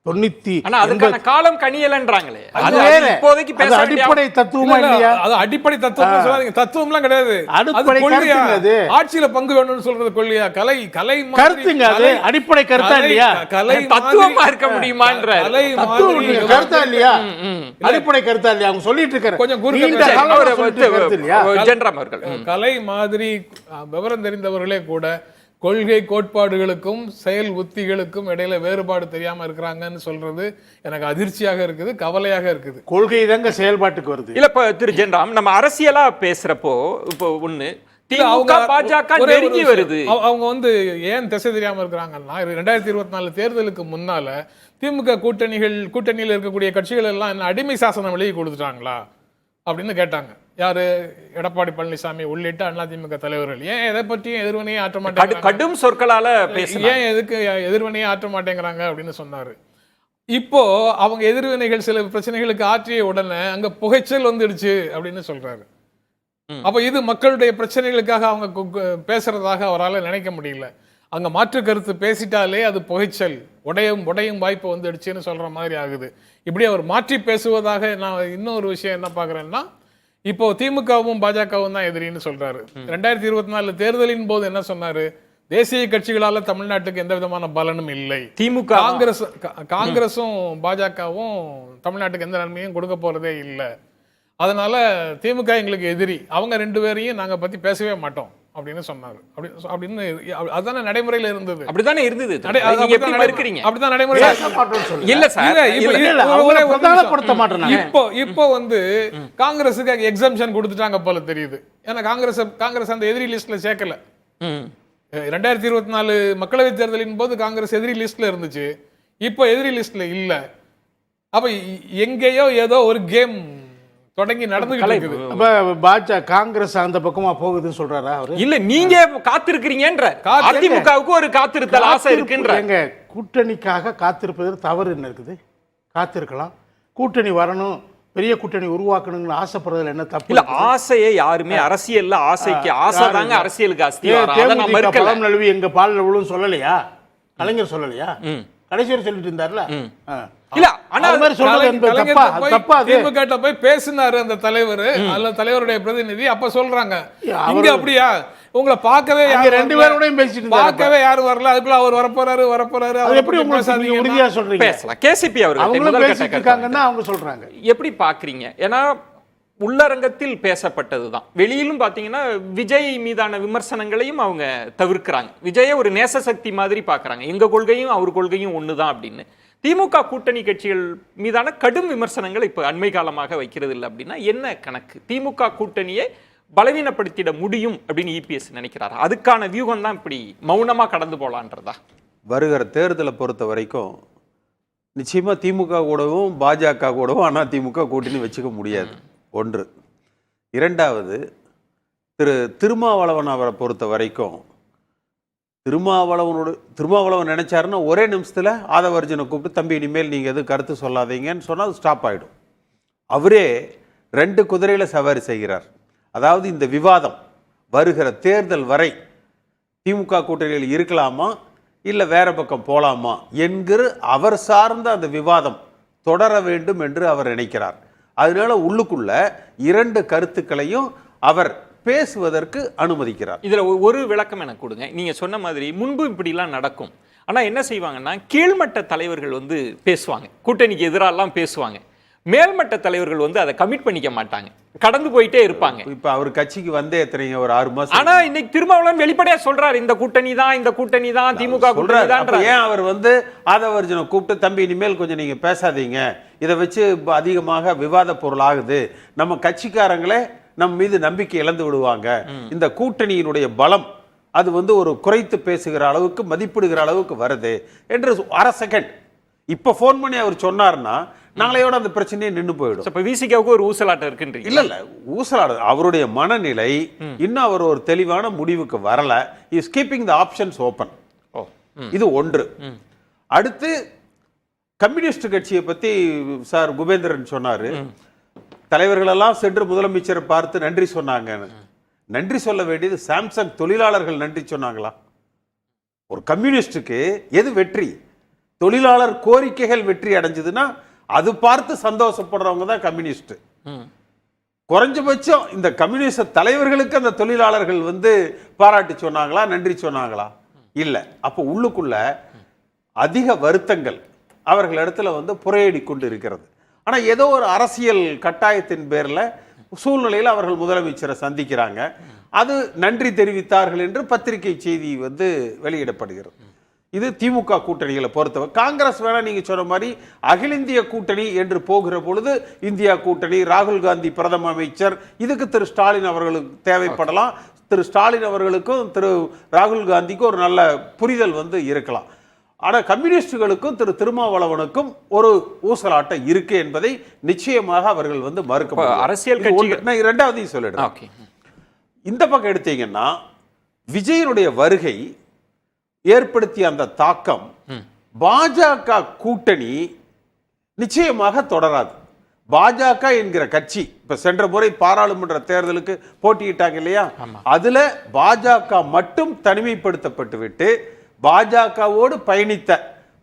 90 காலம் கனியலன்றாங்களே, அது இப்போதைக்கு பேச
அடிப்படை தத்துவமா இல்லையா?
அது அடிப்படை தத்துவம் சொல்லாதீங்க, தத்துவம்லாம் கிடையாது. ஆட்சியில பங்கு வேணும்னு சொல்றது கொள்கையா? கலை
கருத்துங்க, அது அடிப்படை கருத்தா இல்லையா?
கலை தத்துவமா இருக்க முடியுமான்ற
கருத்தா இல்லையா? அடிப்படை கருத்தா இல்லையா? அவங்க சொல்லிட்டு இருக்காரு
கொஞ்சம் கலை மாதிரி விவரம் தெரிந்தவர்களே கூட கொள்கை கோட்பாடுகளுக்கும் செயல் உத்திகளுக்கும் இடையில வேறுபாடு தெரியாம இருக்கிறாங்கன்னு சொல்றது எனக்கு அதிர்ச்சியாக இருக்குது, கவலையாக இருக்குது.
கொள்கை தாங்க செயல்பாட்டுக்கு வருது.
இல்ல இப்ப திரு ஜென்ராம், நம்ம அரசியலா பேசுறப்போ இப்போ ஒண்ணு பாஜக நெருங்கி வருது.
அவங்க ஏன் திசை தெரியாம இருக்கிறாங்கன்னா 2024 தேர்தலுக்கு முன்னால திமுக கூட்டணியில் இருக்கக்கூடிய கட்சிகள் எல்லாம் என்ன அடிமை சாசனம் வெளியே கொடுத்துட்டாங்களா அப்படின்னு கேட்டாங்க. யாரு? எடப்பாடி பழனிசாமி உள்ளிட்ட அதிமுக தலைவர்கள். ஏன் எதை பற்றியும் எதிர்வினையை ஆற்ற மாட்டேங்க,
கடும் சொற்களால
ஏன் எதுக்கு எதிர்வினையை ஆற்ற மாட்டேங்கிறாங்க அப்படின்னு சொன்னாரு. இப்போ அவங்க எதிர்வினைகள் சில பிரச்சனைகளுக்கு ஆற்றிய உடனே அங்க புகைச்சல் வந்துடுச்சு அப்படின்னு சொல்றாரு. அப்ப இது மக்களுடைய பிரச்சனைகளுக்காக அவங்க பேசுறதாக அவரால் நினைக்க முடியல. அங்க மாற்று கருத்து பேசிட்டாலே அது புகைச்சல், உடையும் வாய்ப்பு வந்துடுச்சுன்னு சொல்ற மாதிரி ஆகுது. இப்படி அவர் மாற்றி பேசுவதாக நான் இன்னொரு விஷயம் என்ன பாக்குறேன்னா, இப்போ திமுகவும் பாஜகவும் தான் எதிரின்னு சொல்றாரு. 2024 தேர்தலின் போது என்ன சொன்னாரு? தேசிய கட்சிகளால தமிழ்நாட்டுக்கு எந்த விதமான பலனும் இல்லை. திமுக காங்கிரஸும் பாஜகவும் தமிழ்நாட்டுக்கு எந்த நன்மையும் கொடுக்க போறதே இல்லை. அதனால திமுக எங்களுக்கு எதிரி, அவங்க 2 பேரையும் நாங்க பத்தி பேசவே மாட்டோம் அப்படின்னு சொன்னாரு. அப்படின்னு அதுதானே நடைமுறையில இருந்தது. அப்படிதானே இருந்தது. அப்படிதான் நடைமுறையில இல்ல சார். இப்போ வந்து காங்கிரஸுக்கு எக்ஸம்ஷன் கொடுத்துட்டாங்க போல தெரியுது. ஏன்னா காங்கிரஸ் அந்த எதிரி லிஸ்ட்ல சேர்க்கல. 2024 மக்களவை தேர்தலின் போது காங்கிரஸ் எதிரி லிஸ்ட்ல இருந்துச்சு, இப்போ எதிரி லிஸ்ட்ல இல்ல. அப்ப எங்கேயோ ஏதோ ஒரு கேம் தொடங்கி நடந்துகிட்டு இருக்குது.
காங்கிரஸ் அந்த பக்கமா போகுதுன்னு சொல்றாரா அவரு?
இல்ல, நீங்க காத்திருக்கிறீங்கன்ற அதிமுகவுக்கு ஒரு காத்திருத்தல் ஆசை இருக்குன்ற.
எங்க கூட்டணிக்காக காத்திருப்பது தவறு என்ன இருக்குது? காத்திருக்கலாம். கூட்டணி வரணும், பெரிய கூட்டணி உருவாக்கணும்னு ஆசைப்படுறதுல என்ன தப்பு?
இல்ல, ஆசையை யாருமே அரசியல்ல ஆசைக்கு ஆசைதாங்க அரசியலுக்கு அஸ்திவாரம்.
பழம் நழுவி எங்க பால் நழுவும் சொல்லலையா? கலைஞர் சொல்லலையா? கடைசி வரை சொல்லிட்டு இருந்தாருல.
இல்ல, ஆனா
திமுக போய் பேசினாரு அந்த தலைவர், அல்ல தலைவருடைய பிரதிநிதி. அப்ப சொல்றாங்க இங்க அப்படியா, உங்களை பார்க்கவே
2 பேரோடையும் பேசிட்டு
பார்க்கவே யாரும் வரல, அதுக்குள்ள அவர் வரப்போறாரு.
அது எப்படி உங்களுக்கு உறுதியா சொல்றீங்க?
பேசலாம். கேசிபி
அவங்களும் பேசிட்டு இருக்காங்கன்னா அவங்க சொல்றாங்க.
எப்படி பாக்குறீங்க? ஏன்னா உள்ளரங்கத்தில் பேசப்பட்டதுதான். வெளியிலும் பாத்தீங்கன்னா விஜய் மீதான விமர்சனங்களையும் அவங்க தவிர்க்கிறாங்க. விஜயை ஒரு நேச சக்தி மாதிரி பாக்குறாங்க. எங்க கொள்கையும் அவர் கொள்கையும் ஒண்ணுதான் அப்படின்னு. திமுக கூட்டணி கட்சிகள் மீதான கடும் விமர்சனங்கள் இப்ப அண்மை காலமாக வைக்கிறது இல்லை அப்படின்னா என்ன கணக்கு? திமுக கூட்டணியை பலவீனப்படுத்திட முடியும் அப்படின்னு இபிஎஸ் நினைக்கிறாரா? அதுக்கான வியூகம் தான் இப்படி மௌனமா கடந்து போலான்றதா?
வருகிற தேர்தலை பொறுத்த வரைக்கும் நிச்சயமா திமுக கூடவும் பாஜக கூடவும் அதிமுக கூட்டணி வச்சுக்க முடியாது. ஒன்று. இரண்டாவது, திருமாவளவன் அவரை பொறுத்த வரைக்கும் திருமாவளவன் நினைச்சாருன்னா ஒரே நிமிஷத்துல ஆதவர்ஜனை கூப்பிட்டு, தம்பி இனிமேல் நீங்க எதுவும் கருத்து சொல்லாதீங்கன்னு சொன்னா அது ஸ்டாப் ஆயிடும். அவரே 2 குதிரையில சவாரி செய்கிறார். அதாவது இந்த விவாதம் வருகிற தேர்தல் வரை திமுக கூட்டணியில் இருக்கலாமா இல்லை வேற பக்கம் போலாமா என்கிற அவர் சார்ந்த அந்த விவாதம் தொடர வேண்டும் என்று அவர் நினைக்கிறார். அதனால உள்ளுக்குள்ள 2 கருத்துக்களையும் அவர் பேசுவதற்கு அனுமதிக்கிறார்.
இதுல ஒரு விளக்கம் எனக்கு கொடுங்க. நீங்க சொன்ன மாதிரி முன்பு இப்படிலாம் நடக்கும். ஆனா என்ன செய்வாங்கன்னா, கீழ்மட்ட தலைவர்கள் வந்து பேசுவாங்க, கூட்டணிக்கு எதிராலாம் பேசுவாங்க. மேல்மட்ட தலைவர்கள் வந்து அதை கமிட் பண்ணிக்க மாட்டாங்க, கடந்து போயிட்டே இருப்பாங்க.
இப்ப அவர் கட்சிக்கு வந்தே எத்தனைங்க ஒரு 6 மாசம்.
ஆனா இன்னைக்கு திருமாவளவன் வெளிப்படையா சொல்றாரு, இந்த கூட்டணி தான் திமுக கூட்டணி தான்.
ஏன் அவர் வந்து ஆதவர்ஜனை கூப்பிட்டு, தம்பி இனிமேல் கொஞ்சம் நீங்க பேசாதீங்க, இதை வச்சு அதிகமாக விவாத பொருள் ஆகுது, நம்ம கட்சிக்காரங்களே நம் மீது நம்பிக்கை இழந்து விடுவாங்க, இந்த கூட்டணியினுடைய பலம் அது வந்து ஒரு குறைத்து பேசுகிற அளவுக்கு மதிப்பிடுகிற அளவுக்கு வருது என்று 1/2 செகண்ட் இப்ப போன் பண்ணி அவர் சொன்னார்னா நாளையோட அந்த பிரச்சனையே நின்று போயிடும்.
இப்ப விசிகாவுக்கு ஒரு ஊசலாட்டம் இருக்குன்றீங்க?
இல்ல ஊசலாடு, அவருடைய மனநிலை இன்னும் அவர் ஒரு தெளிவான முடிவுக்கு வரல. Is keeping the options open. இது ஒன்று. அடுத்து கம்யூனிஸ்ட் கட்சியை பத்தி சார் குபேந்திரன் சொன்னாரு, தலைவர்கள் எல்லாம் சென்று முதலமைச்சரை பார்த்து நன்றி சொன்னாங்க. நன்றி சொல்ல வேண்டியது சாம்சங் தொழிலாளர்கள் நன்றி சொன்னாங்களா? ஒரு கம்யூனிஸ்டுக்கு எது வெற்றி? தொழிலாளர் கோரிக்கைகள் வெற்றி அடைஞ்சதுன்னா அது பார்த்து சந்தோஷப்படுறவங்க தான் கம்யூனிஸ்ட். குறைஞ்சபட்சம் இந்த கம்யூனிஸ்ட் தலைவர்களுக்கு அந்த தொழிலாளர்கள் வந்து பாராட்டி சொன்னாங்களா, நன்றி சொன்னாங்களா? இல்ல. அப்போ உள்ளுக்குள்ள அதிக வருத்தங்கள் அவர்களிடத்துல வந்து புறையடி கொண்டு இருக்கிறது. ஆனா ஏதோ ஒரு அரசியல் கட்டாயத்தின் பேர்ல சூழ்நிலையில் அவர்கள் முதலமைச்சரை சந்திக்கிறாங்க. அது நன்றி தெரிவித்தார்கள் என்று பத்திரிகை செய்தி வந்து வெளியிடப்படுகிறது. இது திமுக கூட்டணிகளை பொறுத்தவரை. காங்கிரஸ் வேணா நீங்க சொன்ன மாதிரி அகில இந்திய கூட்டணி என்று போகிற பொழுது இந்தியா கூட்டணி, ராகுல் காந்தி பிரதம அமைச்சர், இதுக்கு திரு ஸ்டாலின் அவர்களுக்கு தேவைப்படலாம். திரு ஸ்டாலின் அவர்களுக்கும் திரு ராகுல் காந்திக்கும் ஒரு நல்ல புரிதல் வந்து இருக்கலாம். ஆனா கம்யூனிஸ்டுகளுக்கும் திரு திருமாவளவனுக்கும் ஒரு ஊசலாட்டம் இருக்கு என்பதை நிச்சயமாக அவர்கள் வந்து மறுக்க
அரசியல் கட்சிகள்.
இரண்டாவது சொல்லிடுறேன். இந்த பக்கம் எடுத்தீங்கன்னா விஜயனுடைய வருகை ஏற்படுத்திய அந்த தாக்கம் பாஜக கூட்டணி நிச்சயமாக தொடராது. பாஜக என்கிற கட்சி இப்ப சென்ற முறை பாராளுமன்ற தேர்தலுக்கு போட்டியிட்டாங்க இல்லையா, அதுல பாஜக மட்டும் தனிமைப்படுத்தப்பட்டு விட்டு பாஜகவோடு பயணித்த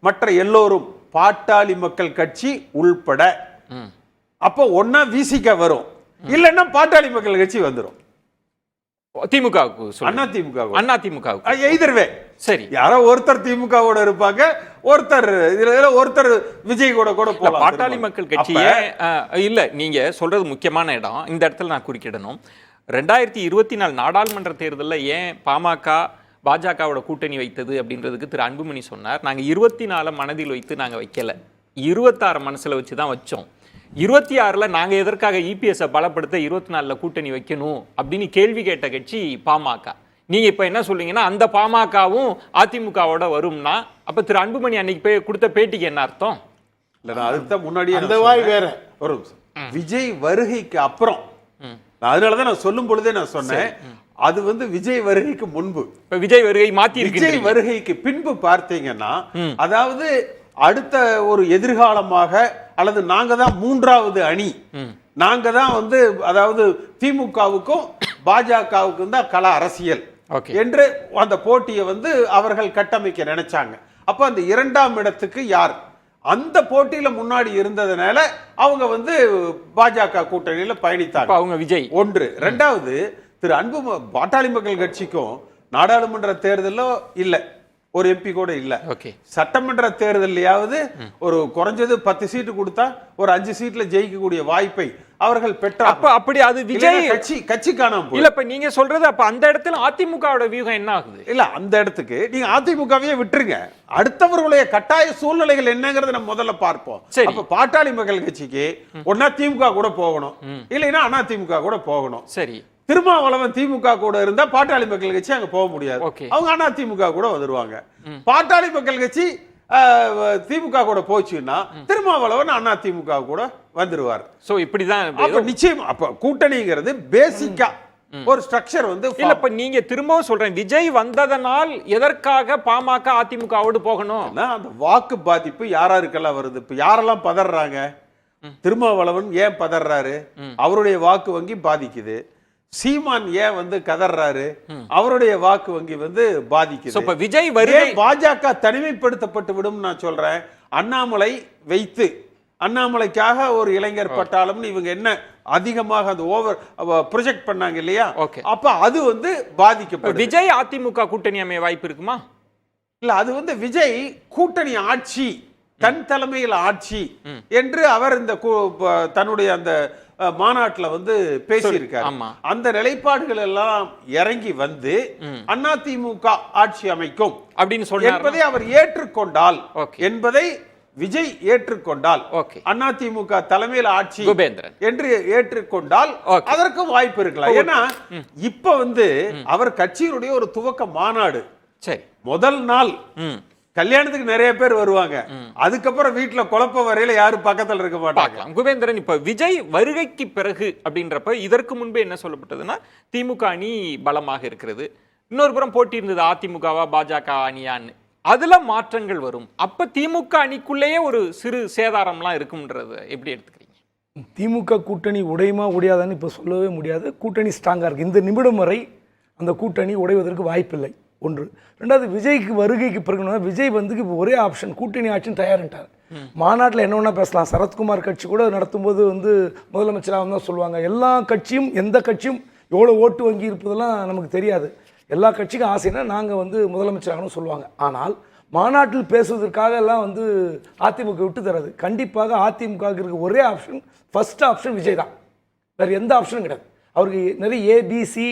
மற்ற எல்லோரும் பாட்டாளி மக்கள் கட்சி உள்பட, அப்போ ஒன்னா விசிக வரும், இல்லைன்னா பாட்டாளி மக்கள் கட்சி வந்துடும்.
திமுகவுக்கு
அண்ணா திமுக
எய்தர்வே சரி,
யாரோ ஒருத்தர் திமுகவோட இருப்பாங்க, ஒருத்தர் விஜய் கூட போகலாம்.
பாட்டாளி மக்கள் கட்சியே இல்ல. நீங்க சொல்றது முக்கியமான இடம். இந்த இடத்துல நான் குறுக்கிடணும். 2024 நாடாளுமன்ற தேர்தலில் ஏன் பாமக பாஜகவோட கூட்டணி வைத்தது அப்படின்றதுக்கு திரு அன்புமணி சொன்னார். நாங்கள் 24 மனதில் வைத்து நாங்கள் வைக்கல, 26 மனசுல வச்சு தான் வச்சோம். 26ல் நாங்கள் எதற்காக இபிஎஸ்ஸை பலப்படுத்த 24ல் கூட்டணி வைக்கணும் அப்படின்னு கேள்வி கேட்ட கட்சி பாமக. நீங்க இப்ப என்ன சொல்றீங்கன்னா அந்த பாமகவும் அதிமுகவோட வரும்னா, அப்ப திரு அன்புமணி அன்னைக்கு போய் கொடுத்த பேட்டிக்கு என்ன அர்த்தம்?
இல்ல, நான் அதுக்கு தான் முன்னாடி
அந்த வாய் வேற.
ஒரு விஜய் வருகைக்கு அப்புறம், அதனாலதான் நான் சொல்லும் பொழுதே நான் சொன்னேன், அது விஜய் வருகைக்கு முன்பு.
விஜய் வருகை மாத்தி இருக்கு.
விஜய் வருகைக்கு பின்பு பார்த்தீங்கன்னா, அதாவது அடுத்த ஒரு எதிர்காலமாக, அல்லது நாங்க தான் மூன்றாவது அணி, நாங்க தான் அதாவது திமுகவுக்கும் பாஜகவுக்கும் தான் கள அரசியல் என்று அந்த போட்டியை அவர்கள் கட்டமைக்க நினைச்சாங்க. அப்ப அந்த 2ஆம் இடத்துக்கு யார் அந்த போட்டியில முன்னாடி இருந்ததுனால அவங்க பாஜக கூட்டணியில பயணித்தாங்க.
அவங்க விஜய்
ஒன்று. இரண்டாவது, திரு அன்பு பாட்டாளி மக்கள் கட்சிக்கும் நாடாளுமன்ற தேர்தலோ இல்ல, ஒரு எம்பி கூட இல்ல. சட்டமன்ற தேர்தலையாவது ஒரு குறைஞ்சது 10 சீட்டு கொடுத்தா ஒரு 5 சீட்ல ஜெயிக்கக்கூடிய வாய்ப்பை அவர்கள் பெற்றாங்க.
அப்படி அது விஜய்
கட்சி காணாம
இல்ல. இப்ப நீங்க சொல்றது அப்ப அந்த இடத்துல அதிமுகவோட வியூகம் என்ன ஆகுது?
இல்ல, அந்த இடத்துக்கு நீங்க அதிமுகவையே விட்டுருங்க, அடுத்தவர்களுடைய கட்டாய சூழ்நிலைகள் என்னங்கறத நம்ம முதல்ல பார்ப்போம். அப்ப பாட்டாளி மக்கள் கட்சிக்கு ஒன்னா திமுக கூட போகணும், இல்லைன்னா அண்ணா திமுக கூட போகணும்.
சரி,
திருமாவளவன் திமுக கூட இருந்தா பாட்டாளி மக்கள் கட்சி அங்க போக முடியாது, அவங்க அண்ணா திமுக கூட வந்துருவாங்க. பாட்டாளி மக்கள் கட்சி திமுக கூட போச்சுன்னா திருமாவளவன் அண்ணா திமுக கூட வந்துருவார்.
சோ இப்படிதான்
அப்ப நிச்சயம் அப்ப கூட்டணிங்கிறது பேசிக்கா ஒரு ஸ்ட்ரக்சர்
இல்ல. இப்ப நீங்க திரும்பவும் சொல்றேன், விஜய் வந்ததனால் எதற்காக பாமக அதிமுகவோடு போகணும்?
அந்த வாக்கு பாதிப்பு யாராருக்கெல்லாம் வருது, இப்ப யாரெல்லாம் பதறாங்க? திருமாவளவன் ஏன் பதறாரு? அவருடைய வாக்கு வங்கி பாதிக்குது. சீமான் ஏன் கதறாரு? அவருடைய வாக்கு வங்கி பாதிக்குது.
விஜய் வருகை
பாஜக தனிமைப்படுத்தப்பட்டு விடும். நான் சொல்றேன், அண்ணாமலை வைத்து அண்ணாமலைக்காக ஒரு இளைஞர் பட்டாளம் இவங்க என்ன அதிகமாக அந்த ஓவர் ப்ரொஜெக்ட் பண்ணாங்க இல்லையா, அப்ப அது பாதிக்கப்படும்.
விஜய் அதிமுக கூட்டணி அமைய வாய்ப்பு இருக்குமா?
இல்ல, அது விஜய் கூட்டணி ஆட்சி, தன் தலைமையில் ஆட்சி என்று அவர் இந்த தன்னுடைய அந்த மாநாட்டில் பேசியிருக்காரு. அந்த நிலைப்பாடுகள் எல்லாம் இறங்கி அதிமுக ஆட்சி அமைக்கும் அப்படின்னு சொல்லி என்பதை அவர் ஏற்றுக்கொண்டால், என்பதை விஜய் ஏற்றுக்கொண்டால், அதிமுக தலைமையில் ஆட்சி என்று ஏற்றுக்கொண்டால் அதற்கும் வாய்ப்பு இருக்கலாம். ஏன்னா இப்ப அவர் கட்சியினுடைய ஒரு துவக்க மாநாடு, முதல் நாள் கல்யாணத்துக்கு நிறைய பேர் வருவாங்க, அதுக்கப்புறம் வீட்டுல குழப்ப வரையில யாரும் பக்கத்துல இருக்க மாட்டாங்க.
குபேந்திரன், இப்ப விஜய் வருகைக்கு பிறகு அப்படின்றப்ப இதற்கு முன்பே என்ன சொல்லப்பட்டதுன்னா திமுக அணி பலமாக இருக்கிறது, இன்னொரு புறம் போட்டி இருந்தது அதிமுகவா பாஜக அணியான்னு, அதுல மாற்றங்கள் வரும். அப்ப திமுக அணிக்குள்ளேயே ஒரு சிறு சேதாரம்லாம் இருக்கும்ன்றது எப்படி எடுத்துக்கிறீங்க?
திமுக கூட்டணி உடையுமா உடையாதான்னு இப்ப சொல்லவே முடியாது. கூட்டணி ஸ்ட்ராங்கா இருக்கு. இந்த நிமிடம் வரை அந்த கூட்டணி உடைவதற்கு வாய்ப்பில்லை. ஒன்று. ரெண்டாவது, விஜய்க்கு வருகைக்கு பிறகு விஜய் இப்போ ஒரே ஆப்ஷன் கூட்டணி ஆட்சின்னு தயாரிட்டார். மாநாட்டில் என்ன வேணா பேசலாம். சரத்குமார் கட்சி கூட நடத்தும்போது முதலமைச்சராக தான் சொல்லுவாங்க. எல்லா கட்சியும் எந்த கட்சியும் எவ்வளோ ஓட்டு வங்கி இருப்பதெல்லாம் நமக்கு தெரியாது. எல்லா கட்சிக்கும் ஆசைன்னா நாங்கள் முதலமைச்சராகணும் சொல்லுவாங்க. ஆனால் மாநாட்டில் பேசுவதற்காக எல்லாம் அதிமுக விட்டு தராது. கண்டிப்பாக அதிமுக இருக்க ஒரே ஆப்ஷன், ஃபர்ஸ்ட் ஆப்ஷன் விஜய் தான், வேறு எந்த ஆப்ஷனும் கிடையாது. அவருக்கு நிறைய ஏபிசி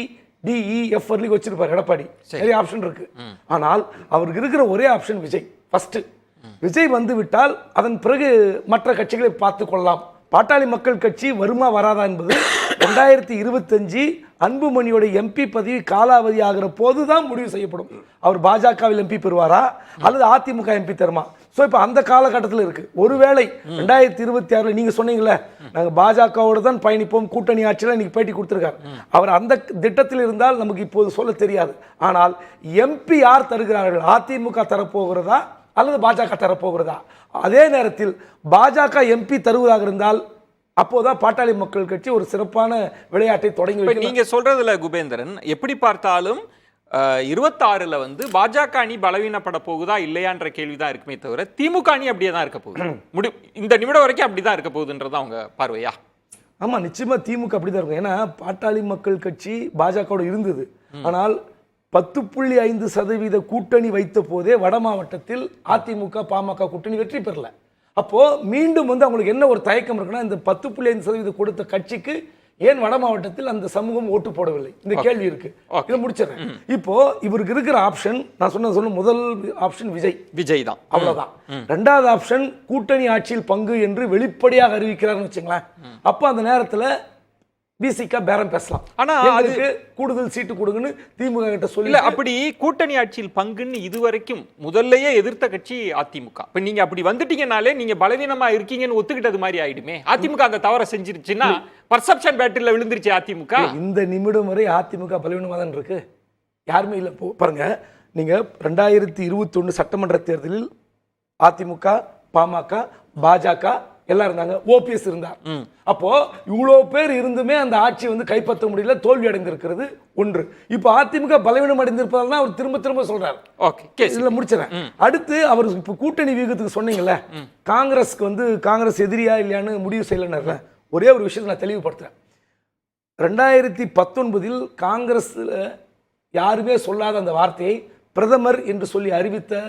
DEF வரலையும் வச்சிருப்பார் எடப்பாடி, நிறைய ஆப்ஷன் இருக்கு. ஆனால் அவருக்கு இருக்கிற ஒரே ஆப்ஷன் விஜய். ஃபர்ஸ்ட் விஜய் விட்டால் அதன் பிறகு மற்ற கட்சிகளை பார்த்து கொள்ளலாம். பாட்டாளி மக்கள் கட்சி வருமா வராதா என்பது 2025 அன்புமணியோட MP பதவி காலாவதி ஆகிற போதுதான் முடிவு செய்யப்படும். அவர் பாஜகவில் MP பெறுவாரா அல்லது அதிமுக MP தருமா? ஸோ இப்போ அந்த காலகட்டத்தில் இருக்கு. ஒருவேளை 2026 நீங்க சொன்னீங்கல்ல, நாங்கள் பாஜகவோடு தான் பயணிப்போம், கூட்டணி ஆட்சியில் இன்னைக்கு பேட்டி கொடுத்திருக்காரு. அவர் அந்த திட்டத்தில் இருந்தால் நமக்கு இப்போது சொல்ல தெரியாது. ஆனால் MP யார் தருகிறார்கள்? அதிமுக தரப்போகிறதா அல்லது பாஜக தரப்போகிறதா? அதே நேரத்தில் பாஜக MP தருவதாக இருந்தால் அப்போதான் பாட்டாளி மக்கள் கட்சி ஒரு சிறப்பான விளையாட்டை தொடங்கி
இப்ப
வைக்க.
நீங்க சொல்றதுல குபேந்திரன் எப்படி பார்த்தாலும் 26ல வந்து பாஜக அணி பலவீனப்பட போகுதா இல்லையான்ற கேள்விதான் இருக்குமே தவிர திமுக அணி அப்படியே தான் இருக்க போகுது. இந்த நிமிடம் வரைக்கும் அப்படிதான் இருக்க போகுதுன்றதா அவங்க பார்வையா?
ஆமா, நிச்சயமா திமுக அப்படிதான் இருக்கும். ஏன்னா பாட்டாளி மக்கள் கட்சி பாஜகவோட இருந்தது. ஆனால் 10.5% கூட்டணி வைத்த போதே வட மாவட்டத்தில் அதிமுக பாமக கூட்டணி வெற்றி பெறல. அப்போ மீண்டும் வந்து அவங்களுக்கு என்ன ஒரு தயக்கம் இருக்குன்னா, இந்த 10.5% கொடுத்த கட்சிக்கு ஏன் வட மாவட்டத்தில் அந்த சமூகம் ஓட்டு போடவில்லை, இந்த கேள்வி இருக்கு. இதை முடிச்சிடறேன். இப்போ இவருக்கு இருக்கிற ஆப்ஷன், நான் சொன்ன முதல் ஆப்ஷன் விஜய் தான், அவ்வளவுதான். ரெண்டாவது ஆப்ஷன் கூட்டணி ஆட்சியில் பங்கு என்று வெளிப்படையாக அறிவிக்கிறார்னு வச்சுங்களேன். அப்ப அந்த நேரத்துல விசிக பேரம் பேசலாம். ஆனா அதுக்கு கூடுதல் சீட்டு கொடுங்கன்னு திமுக கிட்ட சொல்லி,
அப்படி கூட்டணி ஆட்சியில் பங்குன்னு இதுவரைக்கும் முதல்லயே எதிர்த்த கட்சி அதிமுக. இப்ப நீங்க அப்படி வந்துட்டீங்கனாலே நீங்க பலவீனமா இருக்கீங்கன்னு ஒத்துக்கிட்டது மாதிரி ஆயிடுமே. அதிமுக அந்த தவறை செஞ்சிருச்சுன்னா பர்செப்ஷன் பேட்டில் விழுந்துருச்சு அதிமுக.
இந்த நிமிடம் வரை அதிமுக பலவீனமா தான் இருக்கு, யாருமே இல்லை. பாருங்க, நீங்க 2021 சட்டமன்ற தேர்தலில் அதிமுக பாமக பாஜக எல்லாம் இருந்தாங்க, ஓபிஎஸ் இருந்தார். அப்போ இவ்வளவு பேர் இருந்துமே அந்த ஆட்சி வந்து கைப்பற்ற முடியல, தோல்வி அடைந்திருக்கிறது ஒன்று. இப்போ அதிமுக பலவீனம் அடைந்திருப்பதால் அவர் திரும்ப திரும்ப சொல்றாரு. இதுல முடிச்சிடறேன். அடுத்து அவர் இப்ப கூட்டணி வியூகத்துக்கு சொன்னீங்கல்ல, காங்கிரஸ்க்கு வந்து காங்கிரஸ் எதிரியா இல்லையான்னு முடிவு செய்யலன்னு ஒரே ஒரு விஷயத்தை நான் தெளிவுபடுத்துறேன். 2019 காங்கிரஸ்ல யாருமே சொல்லாத அந்த வார்த்தையை பிரதமர் என்று சொல்லி அறிவித்த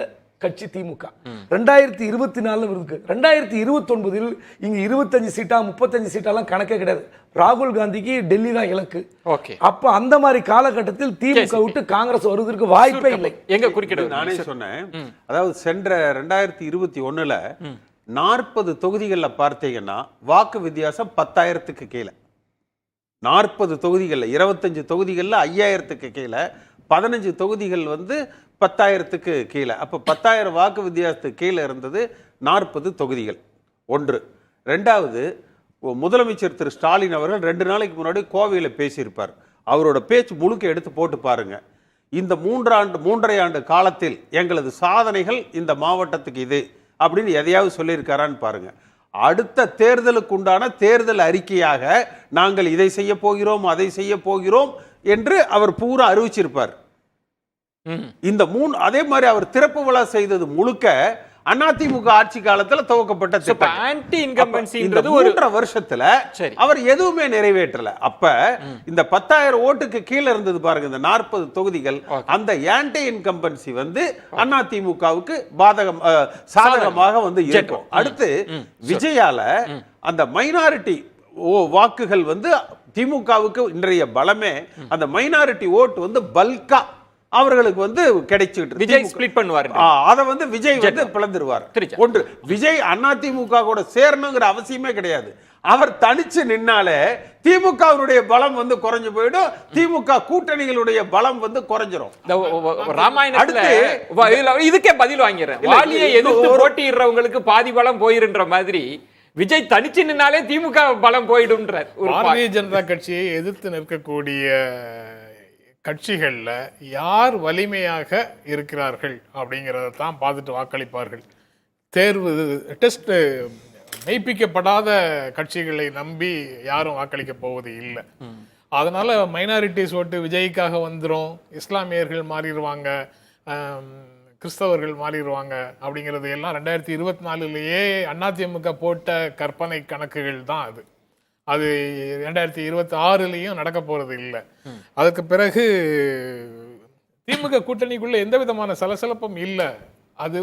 கட்சி திமுக. 2024 இருக்கு. 2029 இங்க 25 சீட்டா 35 சீட்டாலாம் கணக்கே கிடையாது. ராகுல் காந்திக்கு டெல்லி தான் இலக்கு. அப்ப அந்த மாதிரி காலகட்டத்தில் திமுக விட்டு காங்கிரஸ் வருவதற்கு வாய்ப்பே இல்லை.
எங்க குறுக்கிட
நானே சொன்னேன். அதாவது சென்ற 2021ல 40 தொகுதிகளில் பார்த்தீங்கன்னா வாக்கு வித்தியாசம் 10,000க்கு கீழே. 40 தொகுதிகளில் 25 தொகுதிகளில் 5,000க்கு கீழே, 15 தொகுதிகள் வந்து 10,000க்கு கீழே. அப்போ 10,000 வாக்கு வித்தியாசத்துக்கு கீழே இருந்தது 40 தொகுதிகள். ஒன்று. ரெண்டாவது, முதலமைச்சர் திரு ஸ்டாலின் அவர்கள் 2 நாளைக்கு முன்னாடி கோவையில் பேசியிருப்பார். அவரோட பேச்சு முழுக்க எடுத்து போட்டு பாருங்க. இந்த 3.5 ஆண்டு காலத்தில் எங்களது சாதனைகள் இந்த மாவட்டத்துக்கு இது அப்படின்னு எதையாவது சொல்லியிருக்காரான்னு பாருங்க. அடுத்த தேர்தலுக்கு உண்டான தேர்தல் அறிக்கையாக நாங்கள் இதை செய்ய போகிறோம் அதை செய்ய போகிறோம் என்று அவர் பூரா அறிவிச்சிருப்பார். இந்த அதே மாதிரி அவர் திறப்பு விழா செய்தது முழுக்க அதிமுக ஆட்சி காலத்துல துவக்கப்பட்ட வருஷத்துல அவர் எதுவுமே நிறைவேற்றல. அப்ப இந்த 10,000 ஓட்டுக்கு கீழே இருந்தது பாருங்க, இந்த 40 தொகுதிகள், அந்த ஆன்டி இன்கம்பன்சி வந்து அதிமுகவுக்கு சாதகமாக வந்து இருக்கும். அடுத்து விஜயால அந்த மைனாரிட்டி வாக்குகள் வந்து திமுகவுக்கு இன்றைய பலமே அந்த மைனாரிட்டி ஓட்டு வந்து பல்கா அவர்களுக்கு வந்து கிடைச்சிட்டு
விஜய் ஸ்ப்ளிட் பண்ணுவார்.
அத வந்து விஜய் வந்து பிளந்துருவார். ஒன்று, விஜய் அதிமுக கூட சேரணுங்கிற அவசியமே கிடையாது. அவர் தனிச்சு நின்னாலே திமுகவுடைய பலம் வந்து குறைஞ்சு போயிடும், திமுக கூட்டணிகளுடைய பலம் வந்து குறைஞ்சிரும்.
ராமாயணத்துல இதுக்கே பதில் வாங்கிறேன். வாலியை எதிர்த்து போட்டியிடுறவங்களுக்கு பாதி பலம் போயிருன்ற மாதிரி விஜய் தனிச்சு நின்னாலே திமுக பலம் போயிடும்.
பாரதிய ஜனதா கட்சியை எதிர்த்து நிற்கக்கூடிய கட்சிகள்ல யார் வலிமையாக இருக்கிறார்கள் அப்படிங்கிறத தான் பார்த்துட்டு வாக்களிப்பார்கள். தேர்வு டெஸ்ட் மெய்ப்பிக்கப்படாத கட்சிகளை நம்பி யாரும் வாக்களிக்க போவது இல்லை. அதனால மைனாரிட்டிஸ் ஓட்டு விஜய்க்காக வந்துடும், இஸ்லாமியர்கள் மாறிடுவாங்க, கிறிஸ்தவர்கள் மாறிடுவாங்க அப்படிங்கிறது எல்லாம் 2024 அதிமுக போட்ட கற்பனை கணக்குகள் தான். அது 2026 நடக்க போறது இல்லை. அதுக்கு பிறகு திமுக கூட்டணிக்குள்ள எந்த விதமான சலசலப்பும் இல்லை. அது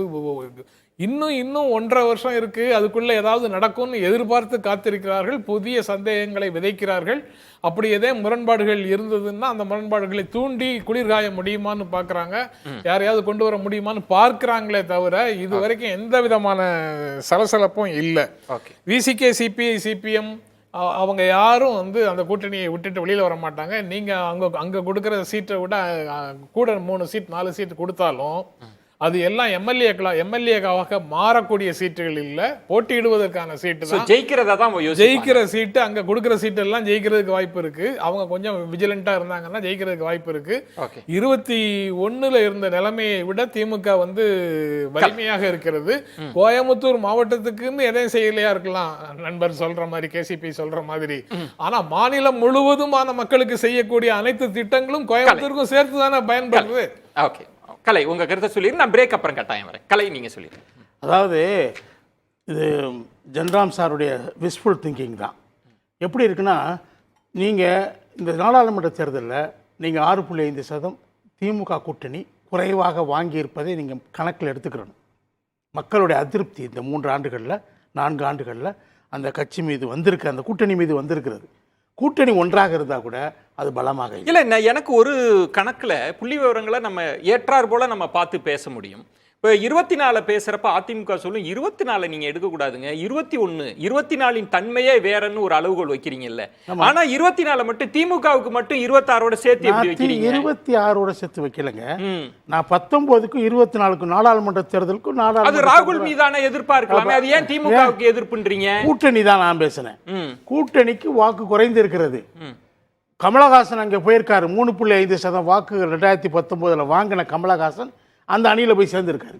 இன்னும் 1.5 வருஷம் இருக்கு, அதுக்குள்ள ஏதாவது நடக்கும்னு எதிர்பார்த்து காத்திருக்கிறார்கள், புதிய சந்தேகங்களை விதைக்கிறார்கள். அப்படி ஏதே முரண்பாடுகள் இருந்ததுன்னா அந்த முரண்பாடுகளை தூண்டி குளிர்காய முடியுமான்னு பாக்குறாங்க, யாரையாவது கொண்டு வர முடியுமான்னு பார்க்கிறாங்களே தவிர இது வரைக்கும் எந்த விதமான சலசலப்பும் இல்லை. விசிகே சிபிஐ சிபிஎம் அவங்க யாரும் வந்து அந்த கூட்டணியை விட்டுட்டு வெளியில வர மாட்டாங்க. நீங்க அங்க கொடுக்கிற சீட்டை விட கூட 3 சீட் 4 சீட் கொடுத்தாலும் அது எல்லாம் எம்எல்ஏக்காக மாறக்கூடிய சீட்டுகள் இல்ல, போட்டியிடுவதற்கான சீட்டு தான்.
ஜெயிக்கிறதா தான்
ஜெயிக்கிற சீட்டு, அங்க கொடுக்கிற சீட்டு எல்லாம் ஜெயிக்கிறதுக்கு வாய்ப்பு இருக்கு. அவங்க கொஞ்சம் விஜிலண்டா இருந்தாங்கன்னா ஜெயிக்கிறதுக்கு வாய்ப்பு இருக்கு. 21ல இருந்த நிலைமையை விட திமுக வலிமையாக இருக்கிறது. கோயம்புத்தூர் மாவட்டத்துக்குன்னு எதையும் செய்யலையா இருக்கலாம், நண்பர் சொல்ற மாதிரி, கேசிபி சொல்ற மாதிரி. ஆனா மாநிலம் முழுவதுமான மக்களுக்கு செய்யக்கூடிய அனைத்து திட்டங்களும் கோயம்புத்தூருக்கும் சேர்த்து தானே பயன்படுது.
ஓகே, கலை உங்க கருத்தை சொல்லிடுங்க, நான் பிரேக் அப்புறம் கட்டாயம் வரேன். கலை நீங்க சொல்லிடுங்க.
அதாவது இது ஜென்ராம் சாருடைய விஸ்ஃபுல் திங்கிங் தான். எப்படி இருக்குன்னா, நீங்கள் இந்த நாடாளுமன்ற தேர்தலில் நீங்கள் 6.5% திமுக கூட்டணி குறைவாக வாங்கியிருப்பதை நீங்கள் கணக்கில் எடுத்துக்கிறணும். மக்களுடைய அதிருப்தி இந்த 3 ஆண்டுகளில் 4 ஆண்டுகளில் அந்த கட்சி மீது வந்திருக்கு, அந்த கூட்டணி மீது வந்திருக்கிறது. கூட்டணி ஒன்றாக இருந்தால் கூட அது பலமாக
இல்லை. எனக்கு ஒரு கணக்கில் புள்ளி விவரங்களை நம்ம ஏற்றார் போல நம்ம பார்த்து பேச முடியும். இப்போ 24 பேசுகிறப்ப அதிமுக சொல்லும் 24 நீங்கள் எடுக்கக்கூடாதுங்க, 21, 24 தன்மையே வேறன்னு ஒரு அளவுகோல் வைக்கிறீங்கல்ல. ஆனால் 24 மட்டும் திமுகவுக்கு மட்டும் 26 சேர்த்து எப்படி வைக்கிறீங்க?
26 சேர்த்து வைக்கலங்க. நான் 19க்கும் 24க்கும் நாடாளுமன்ற தேர்தலுக்கும்
அது ராகுல் மீதான எதிர்ப்பா இருக்கலாமே, அது ஏன் திமுகவுக்கு எதிர்ப்புன்றீங்க?
கூட்டணி தான் நான் பேசுனேன். கூட்டணிக்கு வாக்கு குறைந்து இருக்கிறது. கமலஹாசன் அங்கே போயிருக்காரு, 3.5% வாக்குகள் 2019 வாங்கின கமலஹாசன் அந்த அணியில போய் சேர்ந்திருக்காரு.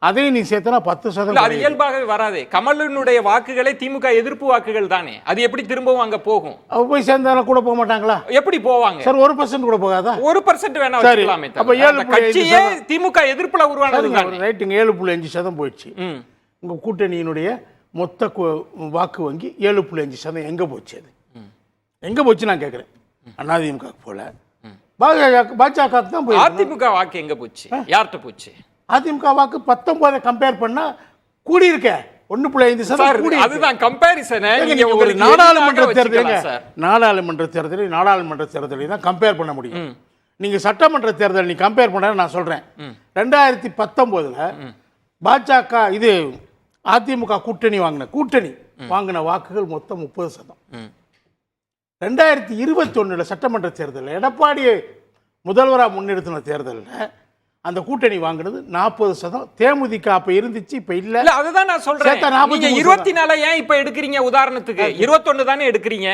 அதையும் நீ சேர்த்தனா 10%.
அது இயல்பாகவே வராதே. கமலினுடைய வாக்குகளே திமுக எதிர்ப்பு வாக்குகள் தானே, அது எப்படி திரும்பவும் அங்க போகும்?
அவ போய் சேர்ந்தாலும் கூட போக மாட்டாங்களா?
எப்படி போவாங்க
சார்? 1% கூட போகாதா?
1% வேணா வச்சுக்கலாமே.
அப்ப
7.5% திமுக எதிர்ப்புல உருவானது தானே.
ரைட்டுங்க, 7.5% போயிடுச்சு. உங்க கூட்டணியினுடைய மொத்த வாக்கு வங்கி 7.5% எங்க போச்சு? அது எங்க போச்சு நான் கேட்கிறேன். அதிமுக போல பாஜக தான் போய்.
அதிமுக வாக்கு எங்க போச்சு? யார்கிட்ட போச்சு?
அதிமுக வாக்கு 19 கம்பேர் பண்ணா கூடி இருக்க 1.5% கூடி.
அதுதான் கம்பேரிசன்.
ஒரு நாடாளுமன்ற தேர்தல், நாடாளுமன்ற தேர்தலை தான் கம்பேர் பண்ண முடியும். நீங்க சட்டமன்ற தேர்தல் நீ கம்பேர் பண்ண, நான் சொல்றேன் 2019 பாஜக இது அதிமுக கூட்டணி வாங்கின வாக்குகள் மொத்தம் 30%. 2021 சட்டமன்ற தேர்தலில் எடப்பாடியை முதல்வராக முன்னிறுத்தின தேர்தலில் அந்த கூட்டணி வாங்கினது 40%. தேமுதிக அப்ப இருந்துச்சு, இப்ப இல்ல.
அதுதான் நான் சொல்றேன். 24 ஏன் இப்ப எடுக்கிறீங்க? உதாரணத்துக்கு 21 தானே எடுக்கிறீங்க.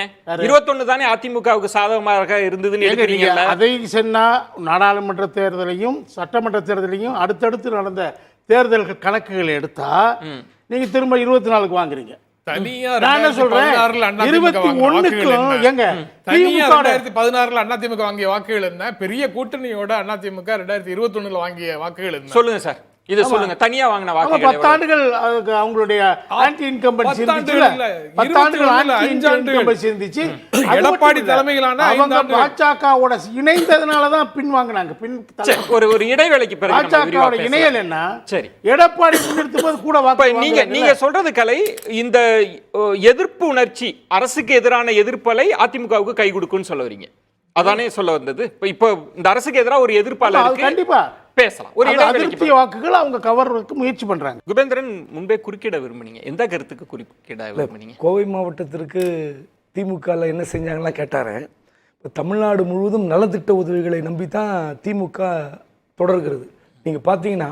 21 தானே அதிமுகவுக்கு சாதகமாக இருந்ததுன்னு எடுக்கிறீங்க.
அதை சொன்னா நாடாளுமன்ற தேர்தலையும் சட்டமன்ற தேர்தலையும் அடுத்தடுத்து நடந்த தேர்தல்கள் கணக்குகளை எடுத்தா நீங்க திரும்ப 24க்கு வாங்குறீங்க.
தனியா 2016 அதிமுக வாங்கிய வாக்குகள் என்ன? பெரிய கூட்டணியோட அதிமுக 2021 வாங்கிய வாக்குகள் என்ன?
சொல்லுங்க சார், இத சொல்லுங்க. தனியா வாங்கின வாக்குகள்
10 ஆண்டுகள் அவங்களுடைய ஆன்டி இன்கம்பன்சி இருந்துச்சு. 10 ஆண்டுகள் ஆன்டி இன்கம்பன்சி இருந்துச்சு.
எடப்பாடி தலைமையிலான
அவங்க பாஜகவோட இணைந்ததனால தான் பின் வாங்குனாங்க.
ஒரு இடைவேளைக்கு பிறகு
பாஜகவோட இணையல் என்ன?
சரி,
எடப்பாடி முன்னெடுத்தபோது கூட வாக்கு.
நீங்க சொல்றது கலை, இந்த எதிர்ப்பு உணர்ச்சி, அரசுக்கு எதிரான எதிர்ப்பலை அதிமுகவுக்கு கை கொடுக்குன்னு சொல்ல வரீங்க, அதானே சொல்ல வந்தது? இப்ப இந்த அரசுக்கு எதிராக ஒரு எதிர்ப்பாளர் கண்டிப்பா பேசலாம். ஒரு அதிருப்தி
வாக்குகள் அவங்க கவர்றதுக்கு முயற்சி பண்றாங்க.
குபேந்திரன், முன்பே குறுக்கிட விரும்புனீங்க, எந்த கருத்துக்கு குறுக்கிட விரும்புனீங்க?
கோவை மாவட்டத்திற்கு திமுகவில் என்ன செஞ்சாங்களா கேட்டாரு. இப்போ தமிழ்நாடு முழுவதும் நலத்திட்ட உதவிகளை நம்பி தான் திமுக தொடர்கிறது. நீங்கள் பார்த்தீங்கன்னா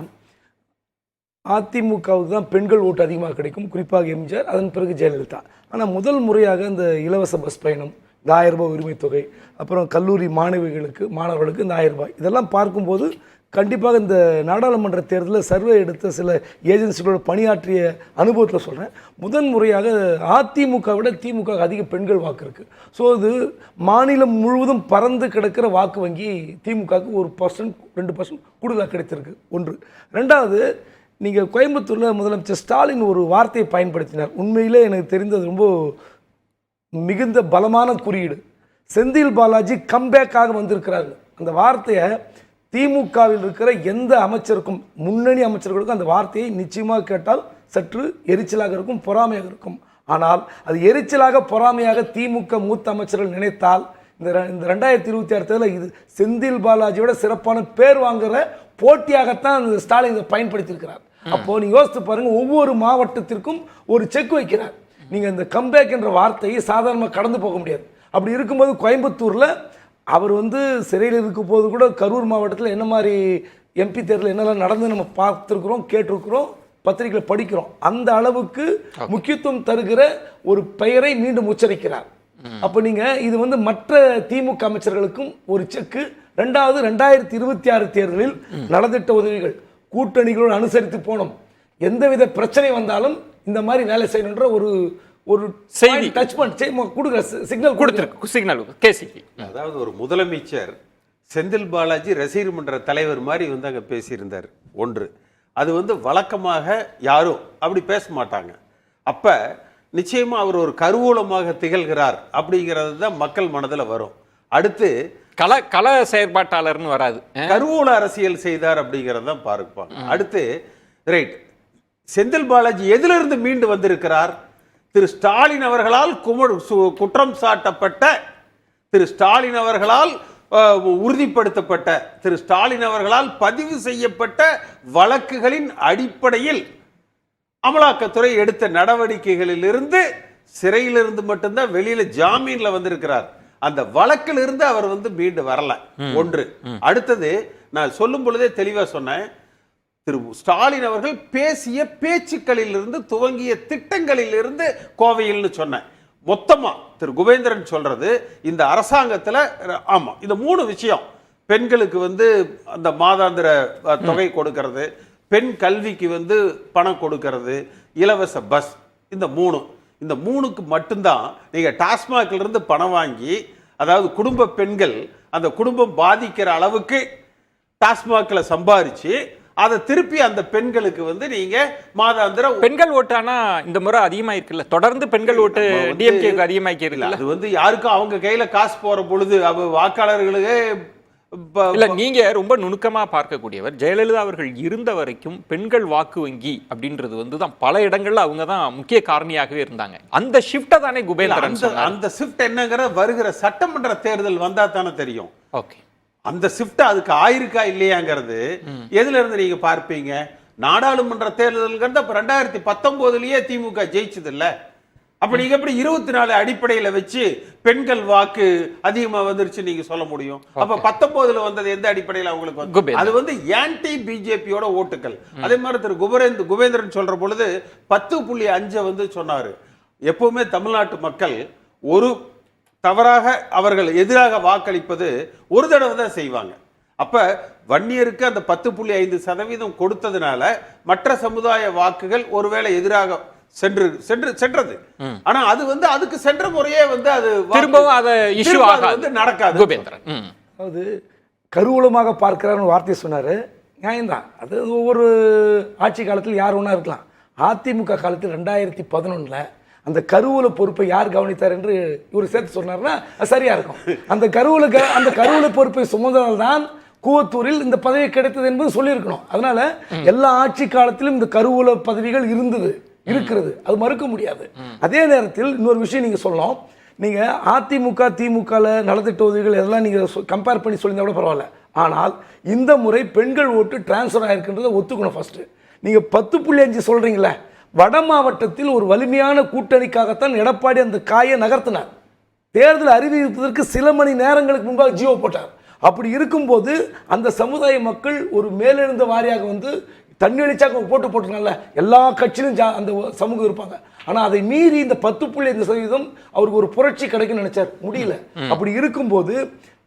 அதிமுகவுக்கு தான் பெண்கள் ஓட்டு அதிகமாக கிடைக்கும், குறிப்பாக எம்ஜிஆர், அதன் பிறகு ஜெயலலிதா. ஆனால் முதல் முறையாக இந்த இலவச பஸ் பயணம், இந்த 1000 ரூபாய் உரிமை தொகை, அப்புறம் கல்லூரி மாணவர்களுக்கு இந்த 1000 ரூபாய், இதெல்லாம் பார்க்கும்போது கண்டிப்பாக இந்த நாடாளுமன்ற தேர்தலில் சர்வே எடுத்த சில ஏஜென்சிகளோட பணியாற்றிய அனுபவத்தில் சொல்கிறேன், முதன் முறையாக அதிமுக விட திமுக அதிக பெண்கள் வாக்கு இருக்குது. ஸோ இது மாநிலம் முழுவதும் பறந்து கிடக்கிற வாக்கு வங்கி திமுகவுக்கு 1%, 2% கூடுதலாக கிடைத்திருக்கு. ஒன்று. ரெண்டாவது, நீங்கள் கோயம்புத்தூரில் முதலமைச்சர் ஸ்டாலின் ஒரு வார்த்தையை பயன்படுத்தினார். உண்மையிலே எனக்கு தெரிந்தது ரொம்ப மிகுந்த பலமான குறியீடு. செந்தில் பாலாஜி கம்பேக்காக வந்திருக்கிறாரு. அந்த வார்த்தையை திமுகவில் இருக்கிற எந்த அமைச்சருக்கும், முன்னணி அமைச்சர்களுக்கும் அந்த வார்த்தையை நிச்சயமாக கேட்டால் சற்று எரிச்சலாக இருக்கும், பொறாமையாக இருக்கும். ஆனால் அது எரிச்சலாக பொறாமையாக திமுக மூத்த அமைச்சர்கள் நினைத்தால் இந்த 2026 தேர்தலில் இது செந்தில் பாலாஜியோட சிறப்பான பேர் வாங்குற போட்டியாகத்தான் அந்த ஸ்டாலின் இதை பயன்படுத்தியிருக்கிறார். அப்போ நீங்க யோசித்து பாருங்க, ஒவ்வொரு மாவட்டத்திற்கும் ஒரு செக் வைக்கிறார். நீங்க இந்த கம்பேக் என்ற வார்த்தையை சாதாரணமாக கடந்து போக முடியாது. அப்படி இருக்கும்போது கோயம்புத்தூர்ல அவர் சிறையில் இருக்கும் போது கூட கரூர் மாவட்டத்தில் என்ன மாதிரி எம்பி தேர்தல் என்னெல்லாம் நடந்து நம்ம பார்த்துருக்குறோம், கேட்டிருக்கிறோம், பத்திரிகையில் படிக்கிறோம். அந்த அளவுக்கு முக்கியத்துவம் தருகிற ஒரு பெயரை மீண்டும் உச்சரிக்கிறார். அப்போ நீங்கள் இது வந்து மற்ற திமுக அமைச்சர்களுக்கும் ஒரு செக்கு. ரெண்டாவது 2026 தேர்தலில் நலத்திட்ட உதவிகள் கூட்டணிகளோடு அனுசரித்து போனோம். எந்தவித பிரச்சனை வந்தாலும் இந்த மாதிரி வேலை செய்யணுன்ற ஒரு
செய்தி
டச் பண்ணி கொடுக்குற சிக்னல் கொடுத்துருக்கு.
Signal KCP.
அதாவது ஒரு முதலமைச்சர் செந்தில் பாலாஜி ரசிகர் மன்ற தலைவர் மாதிரி வந்து அங்கே பேசியிருந்தார். ஒன்று அது வந்து வழக்கமாக யாரும் அப்படி பேச மாட்டாங்க. அப்ப நிச்சயமா அவர் ஒரு கருவூலமாக திகழ்கிறார் அப்படிங்கிறது தான் மக்கள் மனதில் வரும். அடுத்து
கல செயற்பாட்டாளர்னு வராது,
கருவூல அரசியல் செய்தார் அப்படிங்கிறது தான் பார்ப்பாங்க. அடுத்து ரைட், செந்தில் பாலாஜி எதிலிருந்து மீண்டு வந்திருக்கிறார்? திரு ஸ்டாலின் அவர்களால் குற்றம் சாட்டப்பட்ட, திரு ஸ்டாலின் அவர்களால் உறுதிப்படுத்தப்பட்ட, திரு ஸ்டாலின் அவர்களால் பதிவு செய்யப்பட்ட வழக்குகளின் அடிப்படையில் அமலாக்கத்துறை எடுத்த நடவடிக்கைகளில் இருந்து, சிறையிலிருந்து மட்டும்தான் வெளியில ஜாமீன்ல வந்திருக்கிறார். அந்த வழக்கில் இருந்து அவர் வந்து மீண்டு வரல. ஒன்று. அடுத்தது, நான் சொல்லும் பொழுதே தெளிவா சொன்னேன், திரு ஸ்டாலின் அவர்கள் பேசிய பேச்சுக்களில் இருந்து துவங்கிய திட்டங்களில் இருந்து கோவையில்னு சொன்னேன். மொத்தமா திரு குபேந்திரன் சொல்றது இந்த அரசாங்கத்துல ஆமா இந்த 3 விஷயம், பெண்களுக்கு வந்து அந்த மாதாந்திர தொகை கொடுக்கிறது, பெண் கல்விக்கு வந்து பணம் கொடுக்கிறது, இலவச பஸ், இந்த 3க்கு மட்டும்தான் நீங்க டாஸ்மாக்ல இருந்து பணம் வாங்கி, அதாவது குடும்ப பெண்கள் அந்த குடும்பம் பாதிக்கிற அளவுக்கு டாஸ்மாக்ல சம்பாரிச்சு அதை திருப்பி அந்த பெண்களுக்கு வந்து நீங்க மாதாந்திர
பெண்கள் ஓட்டு. ஆனா இந்த முறை அதிகமா இருக்குல்ல, தொடர்ந்து பெண்கள் ஓட்டு டிஎம்கேக்கு அதிகமாக்கி இருக்குல்ல.
அது வந்து யாருக்கும் அவங்க கையில காசு போற பொழுது வாக்காளர்களுக்கு
இல்ல. நீங்க ரொம்ப நுணுக்கமா பார்க்கக்கூடியவர். ஜெயலலிதா அவர்கள் இருந்த வரைக்கும் பெண்கள் வாக்கு வங்கி அப்படின்றது வந்து தான் பல இடங்கள்ல அவங்க தான் முக்கிய காரணியாகவே இருந்தாங்க. அந்த ஷிஃப்ட தானே குபேந்திரன் சொன்னார்.
அந்த ஷிஃப்ட் என்னங்கிற வருகிற சட்டமன்ற தேர்தல் வந்தா தானே தெரியும்.
ஓகே,
அந்த ஷிஃப்ட் அதுக்கு ஆயிருக்கா இல்லையாங்கிறது எதுல இருந்து நீங்க பார்ப்பீங்க? நாடாளுமன்ற தேர்தல்ங்கிறது அப்ப 2019லயே திமுக ஜெயிச்சது இல்ல. அப்ப நீங்க எப்படி 24 அடிப்படையில வச்சு பெண்கள் வாக்கு அதிகமா வந்துருச்சு நீங்க சொல்ல முடியும்? அப்ப 19ல வந்தது எந்த அடிப்படையில அவங்களுக்கு வந்து? அது வந்து ஆன்டி பிஜேபியோட ஓட்டுகள். அதே மாதிரி திரு குபேந்திரன் சொல்ற பொழுது 10.5 வந்து சொன்னாரு. எப்பவுமே தமிழ்நாட்டு மக்கள் ஒரு தவறாக அவர்கள் எதிராக வாக்களிப்பது ஒரு தடவை தான் செய்வாங்க. அப்ப வன்னியருக்கு அந்த 10.5% கொடுத்ததுனால மற்ற சமுதாய வாக்குகள் ஒருவேளை எதிராக சென்றது. ஆனா அது வந்து அதுக்கு சென்ற முறையே வந்து அது
திரும்பவும் அது இஷ்யூ
வந்து நடக்காது.
குபேந்திரன்
அதாவது கருவூலமாக பார்க்கிறார்னு வார்த்தை சொன்னாரு, நியாயம்தான். அது ஒவ்வொரு ஆட்சி காலத்தில் யார் ஒன்றா இருக்கலாம். அதிமுக காலத்தில் 2011 அந்த கருவூல பொறுப்பை யார் கவனித்தார் என்று இவர் சேர்த்து சொன்னார்னா சரியா இருக்கும். அந்த கருவூல பொறுப்பை சுமந்ததால்தான் கூவத்தூரில் இந்த பதவி கிடைத்தது என்பது சொல்லியிருக்கணும். அதனால எல்லா ஆட்சி காலத்திலும் இந்த கருவூல பதவிகள் இருக்கிறது, அது மறுக்க முடியாது. அதே நேரத்தில் இன்னொரு விஷயம் நீங்க சொல்லணும். நீங்க அதிமுக திமுகல நலத்திட்ட உதவிகள் எதெல்லாம் நீங்க கம்பேர் பண்ணி சொல்லியிருந்தா கூட பரவாயில்ல. ஆனால் இந்த முறை பெண்கள் ஓட்டு டிரான்ஸ்ஃபர் ஆயிருக்குன்றதை ஒத்துக்கணும். ஃபர்ஸ்ட் நீங்க 10.5 சொல்றீங்களே, வட மாவட்டத்தில் ஒரு வலிமையான கூட்டணிக்காகத்தான் எடப்பாடி அந்த காயை நகர்த்தினார். தேர்தல் அறிவிப்பதற்கு சில மணி நேரங்களுக்கு முன்பாக ஜியோ போட்டார். அப்படி இருக்கும்போது அந்த சமுதாய மக்கள் ஒரு மேலெழுந்த வாரியாக வந்து தண்ணி அடிச்சாக்க போட்டுனால எல்லா கட்சியிலும் அந்த சமூகம் இருப்பாங்க. ஆனா அதை மீறி இந்த 10.5% அவருக்கு ஒரு புரட்சி கிடைக்கும்னு நினைச்சார், முடியல. அப்படி இருக்கும்போது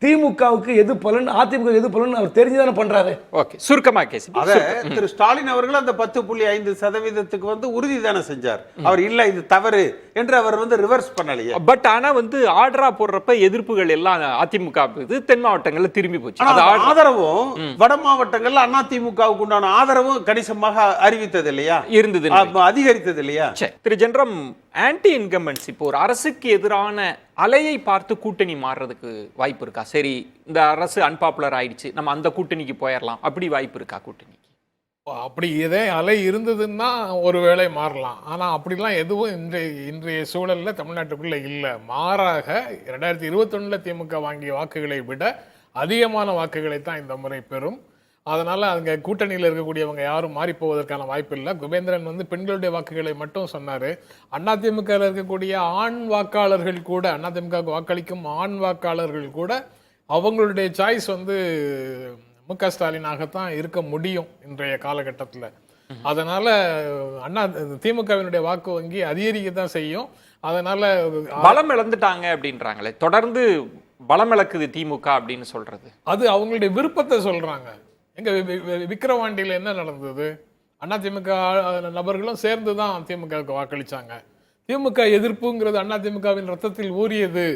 திமுகவுக்கு எது பலன், அதிமுக எது பலன் அவர் தெரிஞ்சுதானே பண்றாரு.
ஓகே, சுருக்கமா கேசி.
அத திரு ஸ்டாலின் அவர்கள் அந்த 10.5% வந்து உறுதி தானே செஞ்சார். அவர் இல்ல இது தவறு என்று அவர் வந்து ரிவர்ஸ் பண்ணலையே.
பட் ஆனா வந்து ஆர்டரா போடுறப்ப எதிர்ப்புகள் எல்லாம் அதிமுக தென் மாவட்டங்கள்ல திரும்பி போச்சு.
ஆதரவும் வட மாவட்டங்கள்ல அதிமுகவுக்கு உண்டான ஆதரவும் கணிசமாக அறிவித்தது இல்லையா,
இருந்தது,
அதிகரித்தது இல்லையா.
திரு ஜென்ரம், ஆன்டி இன்கம்பன்சி இப்போ ஒரு அரசுக்கு எதிரான அலையை பார்த்து கூட்டணி மாறுறதுக்கு வாய்ப்பு இருக்கா? சரி, இந்த அரசு அன்பாப்புலர் ஆயிடுச்சு, நம்ம அந்த கூட்டணிக்கு போயிடலாம், அப்படி வாய்ப்பு இருக்கா கூட்டணிக்கு?
அப்படி இதே அலை இருந்ததுன்னா ஒருவேளை மாறலாம். ஆனால் அப்படிலாம் எதுவும் இன்றைய சூழலில் தமிழ்நாட்டுக்குள்ளே இல்லை. மாறாக 2021 திமுக வாங்கிய வாக்குகளை விட அதிகமான வாக்குகளை தான் இந்த முறை பெறும். அதனால அங்கே கூட்டணியில் இருக்கக்கூடியவங்க யாரும் மாறி போவதற்கான வாய்ப்பு இல்லை. குபேந்திரன் வந்து பெண்களுடைய வாக்குகளை மட்டும் சொன்னார். அதிமுக இருக்கக்கூடிய ஆண் வாக்காளர்கள் கூட, அதிமுக வாக்களிக்கும் ஆண் வாக்காளர்கள் கூட அவங்களுடைய சாய்ஸ் வந்து மு.க. ஸ்டாலினாகத்தான் இருக்க முடியும் இன்றைய காலகட்டத்தில். அதனால திமுகவினுடைய வாக்கு வங்கி அதிகரிக்க தான் செய்யும். அதனால
பலம் இழந்துட்டாங்க அப்படின்றாங்களே, தொடர்ந்து பலம் இழக்குது திமுக அப்படின்னு சொல்றது, அது
அவங்களுடைய விருப்பத்தை சொல்றாங்க. எங்க விக்கிரவாண்டியில என்ன நடந்தது? அதிமுக நபர்களும் சேர்ந்து தான் திமுகவுக்கு வாக்களிச்சாங்க. திமுக எதிர்ப்புங்கிறது அதிமுகவின் ரத்தத்தில் ஊறியது.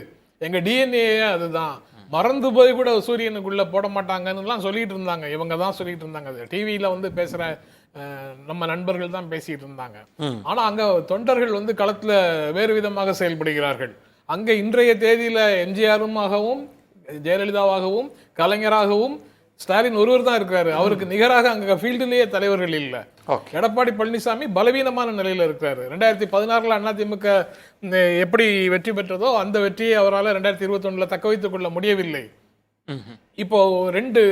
எங்க டிஎன்ஏ அதுதான். மறந்து போய் கூட சூரியனுக்குள்ள போட மாட்டாங்கன்னு சொல்லிட்டு இருந்தாங்க. இவங்க தான் சொல்லிட்டு இருந்தாங்க. டிவியில வந்து பேசுற நம்ம நண்பர்கள் தான் பேசிட்டு இருந்தாங்க. ஆனா அங்க தொண்டர்கள் களத்துல வேறு விதமாக செயல்படுகிறார்கள். அங்க இன்றைய தேதியில எம்ஜிஆருமாகவும் ஜெயலலிதாவாகவும் கலைஞராகவும் ஸ்டாலின் ஒருவர் தான் இருக்காரு. அவருக்கு நிகராக அங்க ஃபீல்டுலயே தலைவர்கள் இல்ல. எடப்பாடி பழனிசாமி பலவீனமான நிலையில இருக்காரு. 2016 அதிமுக எப்படி வெற்றி பெற்றதோ அந்த வெற்றியை அவரால் 2021 தக்க வைத்துக் கொள்ள முடியவில்லை. இப்போ 2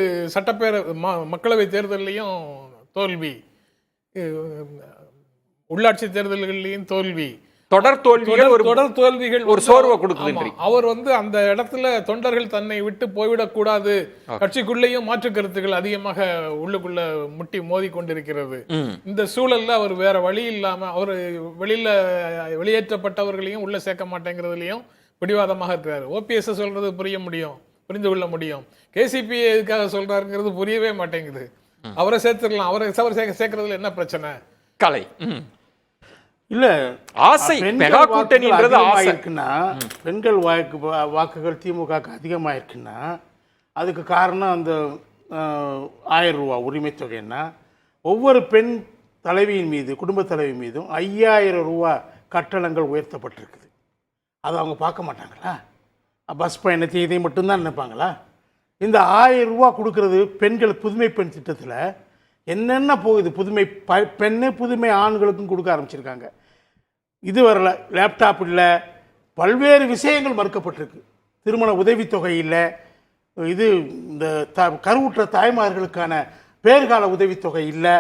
மக்களவை தேர்தலையும் தோல்வி, உள்ளாட்சி தேர்தல்களையும் தோல்வி, தொடர் தோல்விகள் ஒரு சோர்வை கொடுக்குது. அவர் அந்த இடத்துல தொண்டர்கள் தன்னை விட்டு போய்விடக் கூடாது, கட்சிக்குள்ளேயும் மாற்று கருத்துக்கள் அதிகமாக உள்ளுக்குள்ள முட்டி மோதி கொண்டிருக்கிறது. இந்த சூழல்ல அவர் வேற வழி இல்லாம அவர் வெளியேற்றப்பட்டவர்களையும் உள்ள சேர்க்க மாட்டேங்கிறதுலயும் பிடிவாதமாக இருக்கிறாரு. ஓபிஎஸ் சொல்றது புரிந்து கொள்ள முடியும். கேசிபி எதுக்காக சொல்றாருங்கிறது புரியவே மாட்டேங்குது. அவரை சேர்த்துக்கலாம். அவரை சேர்க்கறதுல என்ன பிரச்சனை? கலை
இல்ல
ஆசை மெகா கூட்டணின்றது ஆசை
இருக்குன்னா, பெண்கள் வாக்குகள் திமுக அதிகமாக இருக்குன்னா அதுக்கு காரணம் அந்த 1000 ரூபா உரிமை தொகைன்னா, ஒவ்வொரு பெண் தலைவியின் மீது குடும்ப தலைவி மீதும் 5000 ரூபா கட்டணங்கள் உயர்த்தப்பட்டிருக்குது. அதை அவங்க பார்க்க மாட்டாங்களா? பஸ் பயணத்தை இதை மட்டும்தான் நினைப்பாங்களா? இந்த 1000 ரூபா கொடுக்கறது பெண்கள் புதுமை பெண் திட்டத்தில் என்னென்ன போகுது? புதுமை ஆண்களுக்கும் கொடுக்க ஆரம்பிச்சிருக்காங்க. இது வரல, லேப்டாப் இல்லை, பல்வேறு விஷயங்கள் மறுக்கப்பட்டிருக்கு. திருமண உதவித்தொகை இல்லை, இது இந்த கருவுற்ற தாய்மார்களுக்கான பேர்கால உதவித்தொகை இல்லை,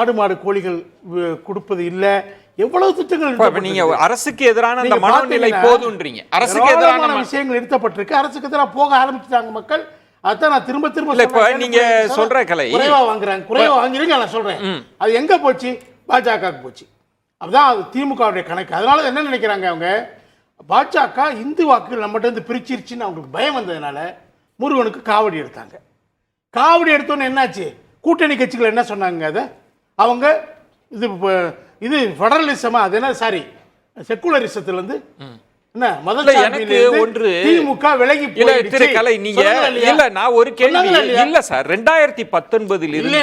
ஆடு மாடு கோழிகள் கொடுப்பது இல்லை, எவ்வளவு திட்டங்கள்.
நீங்க அரசுக்கு எதிரான அந்த மனநிலை போதுன்றீங்க. அரசுக்கு எதிரான
விஷயங்கள் நிறுத்தப்பட்டிருக்கு. அரசுக்கு எதிராக போக ஆரம்பிச்சிட்டாங்க மக்கள். அதான் நான் திரும்ப
நீங்க சொல்ற கலை
குறைவா வாங்குறீங்க. நான் சொல்றேன், அது எங்க போச்சு? பாஜக போச்சு. அதுதான் அது திமுகவுடைய கணக்கு. அதனால என்ன நினைக்கிறாங்க அவங்க, பாஜக இந்து வாக்குகள் நம்மகிட்ட இருந்து பிரிச்சிருச்சுன்னு அவங்களுக்கு பயம் வந்ததுனால முருகனுக்கு காவடி எடுத்தாங்க. காவடி எடுத்தோன்னு என்னாச்சு? கூட்டணி கட்சிகள் என்ன சொன்னாங்க? அதை அவங்க இது ஃபெடரலிசமா, அது என்ன சாரி செக்குலரிசத்துல இருந்து என்ன முதல்ல
எனக்கு ஒன்று
திமுக விலகி
கலை நீங்க இல்ல, நான் ஒரு கேள்வி இல்ல சார், 2019 இருந்து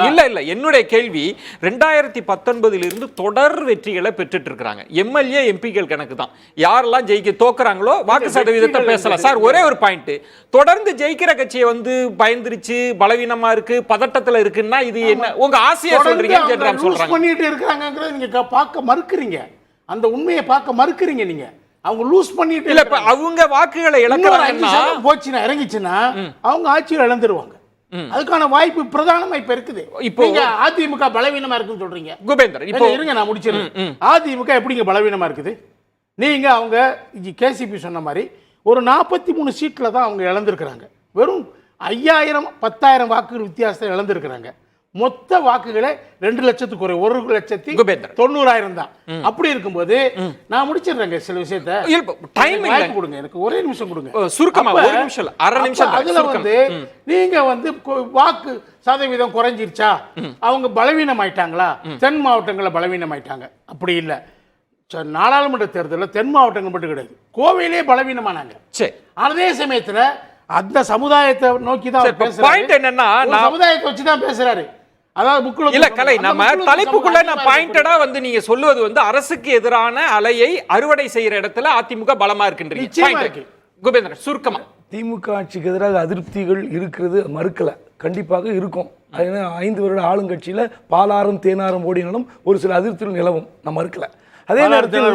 இல்ல என்னுடைய கேள்வி 2019 இருந்து தொடர் வெற்றிகளை பெற்றுட்டு இருக்காங்க. எம்எல்ஏ எம்பிக்கள் கணக்கு தான். யாரெல்லாம் ஜெயிக்க தோக்குறாங்களோ வாக்கு சதவீதத்தை பேசலாம் சார். ஒரே ஒரு பாயிண்ட், தொடர்ந்து ஜெயிக்கிற கட்சியை பயந்துருச்சு, பலவீனமா இருக்கு, பதட்டத்துல இருக்குன்னா இது என்ன உங்க ஆசையா சொல்றீங்க?
பண்ணிட்டு இருக்காங்கங்கறத நீங்க பார்க்க மறுக்கிறீங்க. அந்த உண்மையை பார்க்க மறுக்கிறீங்க. நீங்க அவங்க லூஸ் பண்ணிட்டு
இல்ல, அவங்க வாக்குகளை இழக்கறாங்கன்னா
போச்சுனா இறங்கிச்சுனா அவங்க ஆட்சியை இழந்துருவாங்க. அதுக்கான வாய்ப்பு பிரதானமா இப்ப இருக்குது. இப்போ அதிமுக பலவீனமா இருக்குன்னு சொல்றீங்க.
குபேந்திரன் இப்போ
இருங்க, நான் முடிச்சிடுறேன். அதிமுக எப்படிங்க பலவீனமா இருக்குது? நீங்க அவங்க கேசிபி சொன்ன மாதிரி ஒரு 43 சீட்ல தான் அவங்க இழந்திருக்கிறாங்க. வெறும் 5000-10,000 வாக்குகள் வித்தியாசத்தை இழந்திருக்கிறாங்க. மொத்த வாக்குகளே 2 லட்சத்துக்கு குறை, 1,90,000 தான். அப்படி இருக்கும்போது நான் முடிச்சிடுறேங்க சில விஷயத்தை. கொடுங்க, எனக்கு ஒரே நிமிஷம் கொடுங்க.
சுருக்கமா ஒரு நிமிஷம், அரை நிமிஷம்.
அதுல நீங்க வாக்கு சதவீதம் குறைஞ்சிருச்சா, அவங்க பலவீனம் ஆயிட்டாங்களா? தென் மாவட்டங்களில் பலவீனம் ஆயிட்டாங்க. அப்படி இல்லை, நாடாளுமன்ற தேர்தலில் தென் மாவட்டங்கள் மட்டும் கிடையாது, கோவையிலே பலவீனமானாங்க. அதே சமயத்துல அந்த சமுதாயத்தை நோக்கி தான்
பாயிண்ட் என்னன்னா,
சமுதாயத்தை வச்சு தான் பேசுறாரு. அதாவது
இல்ல கலை, நம்ம தலைப்புக்குள்ள நான் பாயிண்டடா நீங்க சொல்லுவது அரசுக்கு எதிரான அலையை அறுவடை செய்யற இடத்துல அதிமுக பலமா இருக்குன்றீங்க. குபேந்திரன் சுருக்கமா.
திமுக ஆட்சிக்கு எதிராக அதிருப்திகள் இருக்கிறது மறுக்கல, கண்டிப்பாக இருக்கும். 5 வருட ஆளுங்கட்சியில பாலாறும் தேனாரும் ஓடினாலும் ஒரு சில அதிருப்திகள் நிலவும், நான் மறுக்கல. அதே நேரத்தில்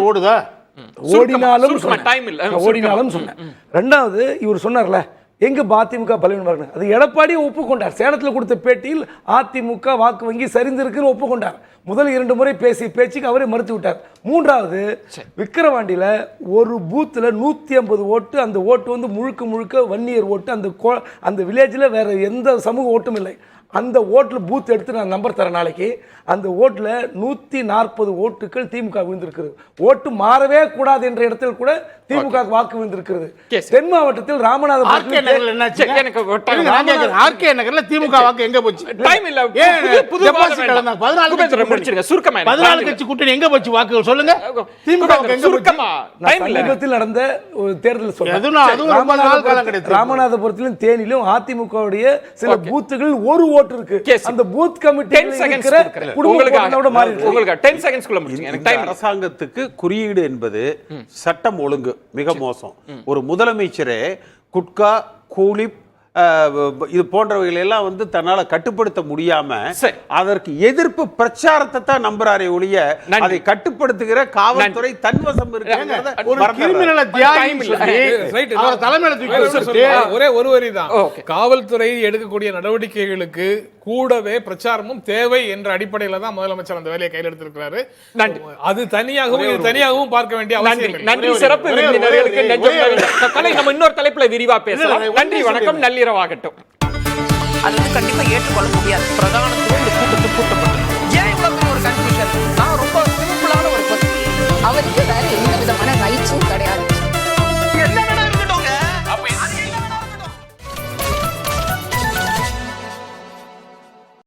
ஓடினாலும்
சொன்னேன். ரெண்டாவது இவர் சொன்னார்ல, எங்க அதிமுக பலவீனமா இருக்கு? அது எடப்பாடியை ஒப்புக்கொண்டார். சேலத்தில் கொடுத்த பேட்டியில் அதிமுக வாக்கு வங்கி சரிந்திருக்குன்னு ஒப்புக்கொண்டார். முதல் 2 முறை பேசிய பேச்சுக்கு அவரே மறுத்து விட்டார். 3வது விக்கிரவாண்டியில ஒரு பூத்துல 150 ஓட்டு, அந்த ஓட்டு வந்து முழுக்க முழுக்க வன்னியர் ஓட்டு. அந்த வில்லேஜில் வேற எந்த சமூக ஓட்டும் இல்லை. அந்த ஓட்டில் பூத் எடுத்து நான் நம்பர் தரேன் நாளைக்கு. அந்த ஓட்டில் 140 ஓட்டுகள் திமுக விழுந்திருக்கிறது. ஓட்டு மாறவே கூடாது என்ற இடத்தில் கூட திமுக வாக்கு விழுந்திருக்கிறது. தென் மாவட்டத்தில் ராமநாதபுரம்
திமுக வாக்கு எங்க போச்சு? கட்சி கூட்டணி எங்க போச்சு வாக்குகள் சொல்லுங்க.
சமீபத்தில் நடந்த தேர்தல் ராமநாதபுரத்திலும் தேனிலும் அதிமுகவுடைய சில பூத்துகளில் ஒரு ஓட்டு இருக்கு. அந்த பூத் கமிட்டி
அரசாங்கத்துக்கு குறியீடு என்பது சட்டம் ஒழுங்கு மிக மோசம். ஒரு முதலமைச்சரே குட்கா, கூலிப் இது போன்றவைகள் எல்லாம் வந்து தன்னால கட்டுப்படுத்த முடியாம அதற்கு எதிர்ப்பு பிரச்சாரத்தை தான் நம்புறாரே ஒழிய அதை கட்டுப்படுத்துகிற காவல்துறை தன்வசம்
ஒரே ஒரு வரிதான். காவல்துறை எடுக்கக்கூடிய நடவடிக்கைகளுக்கு கூடவே பிரச்சாரமும் தேவை என்ற அடிப்படையில தான் முதலமைச்சர் அந்த வேலையை கையில் எடுத்திருக்கிறாரு. அது தனியாகவும் பார்க்க வேண்டிய அவசியம்.
நன்றி. சிறப்பு விருந்தினர்களுக்கு நம்ம இன்னொரு தலைப்புல விரிவா பேசலாம். நன்றி, வணக்கம், நள்ளிரவாகட்டும்.
அது வந்து கண்டிப்பா ஏற்றுக்கொள்ள முடியாது. பிரதான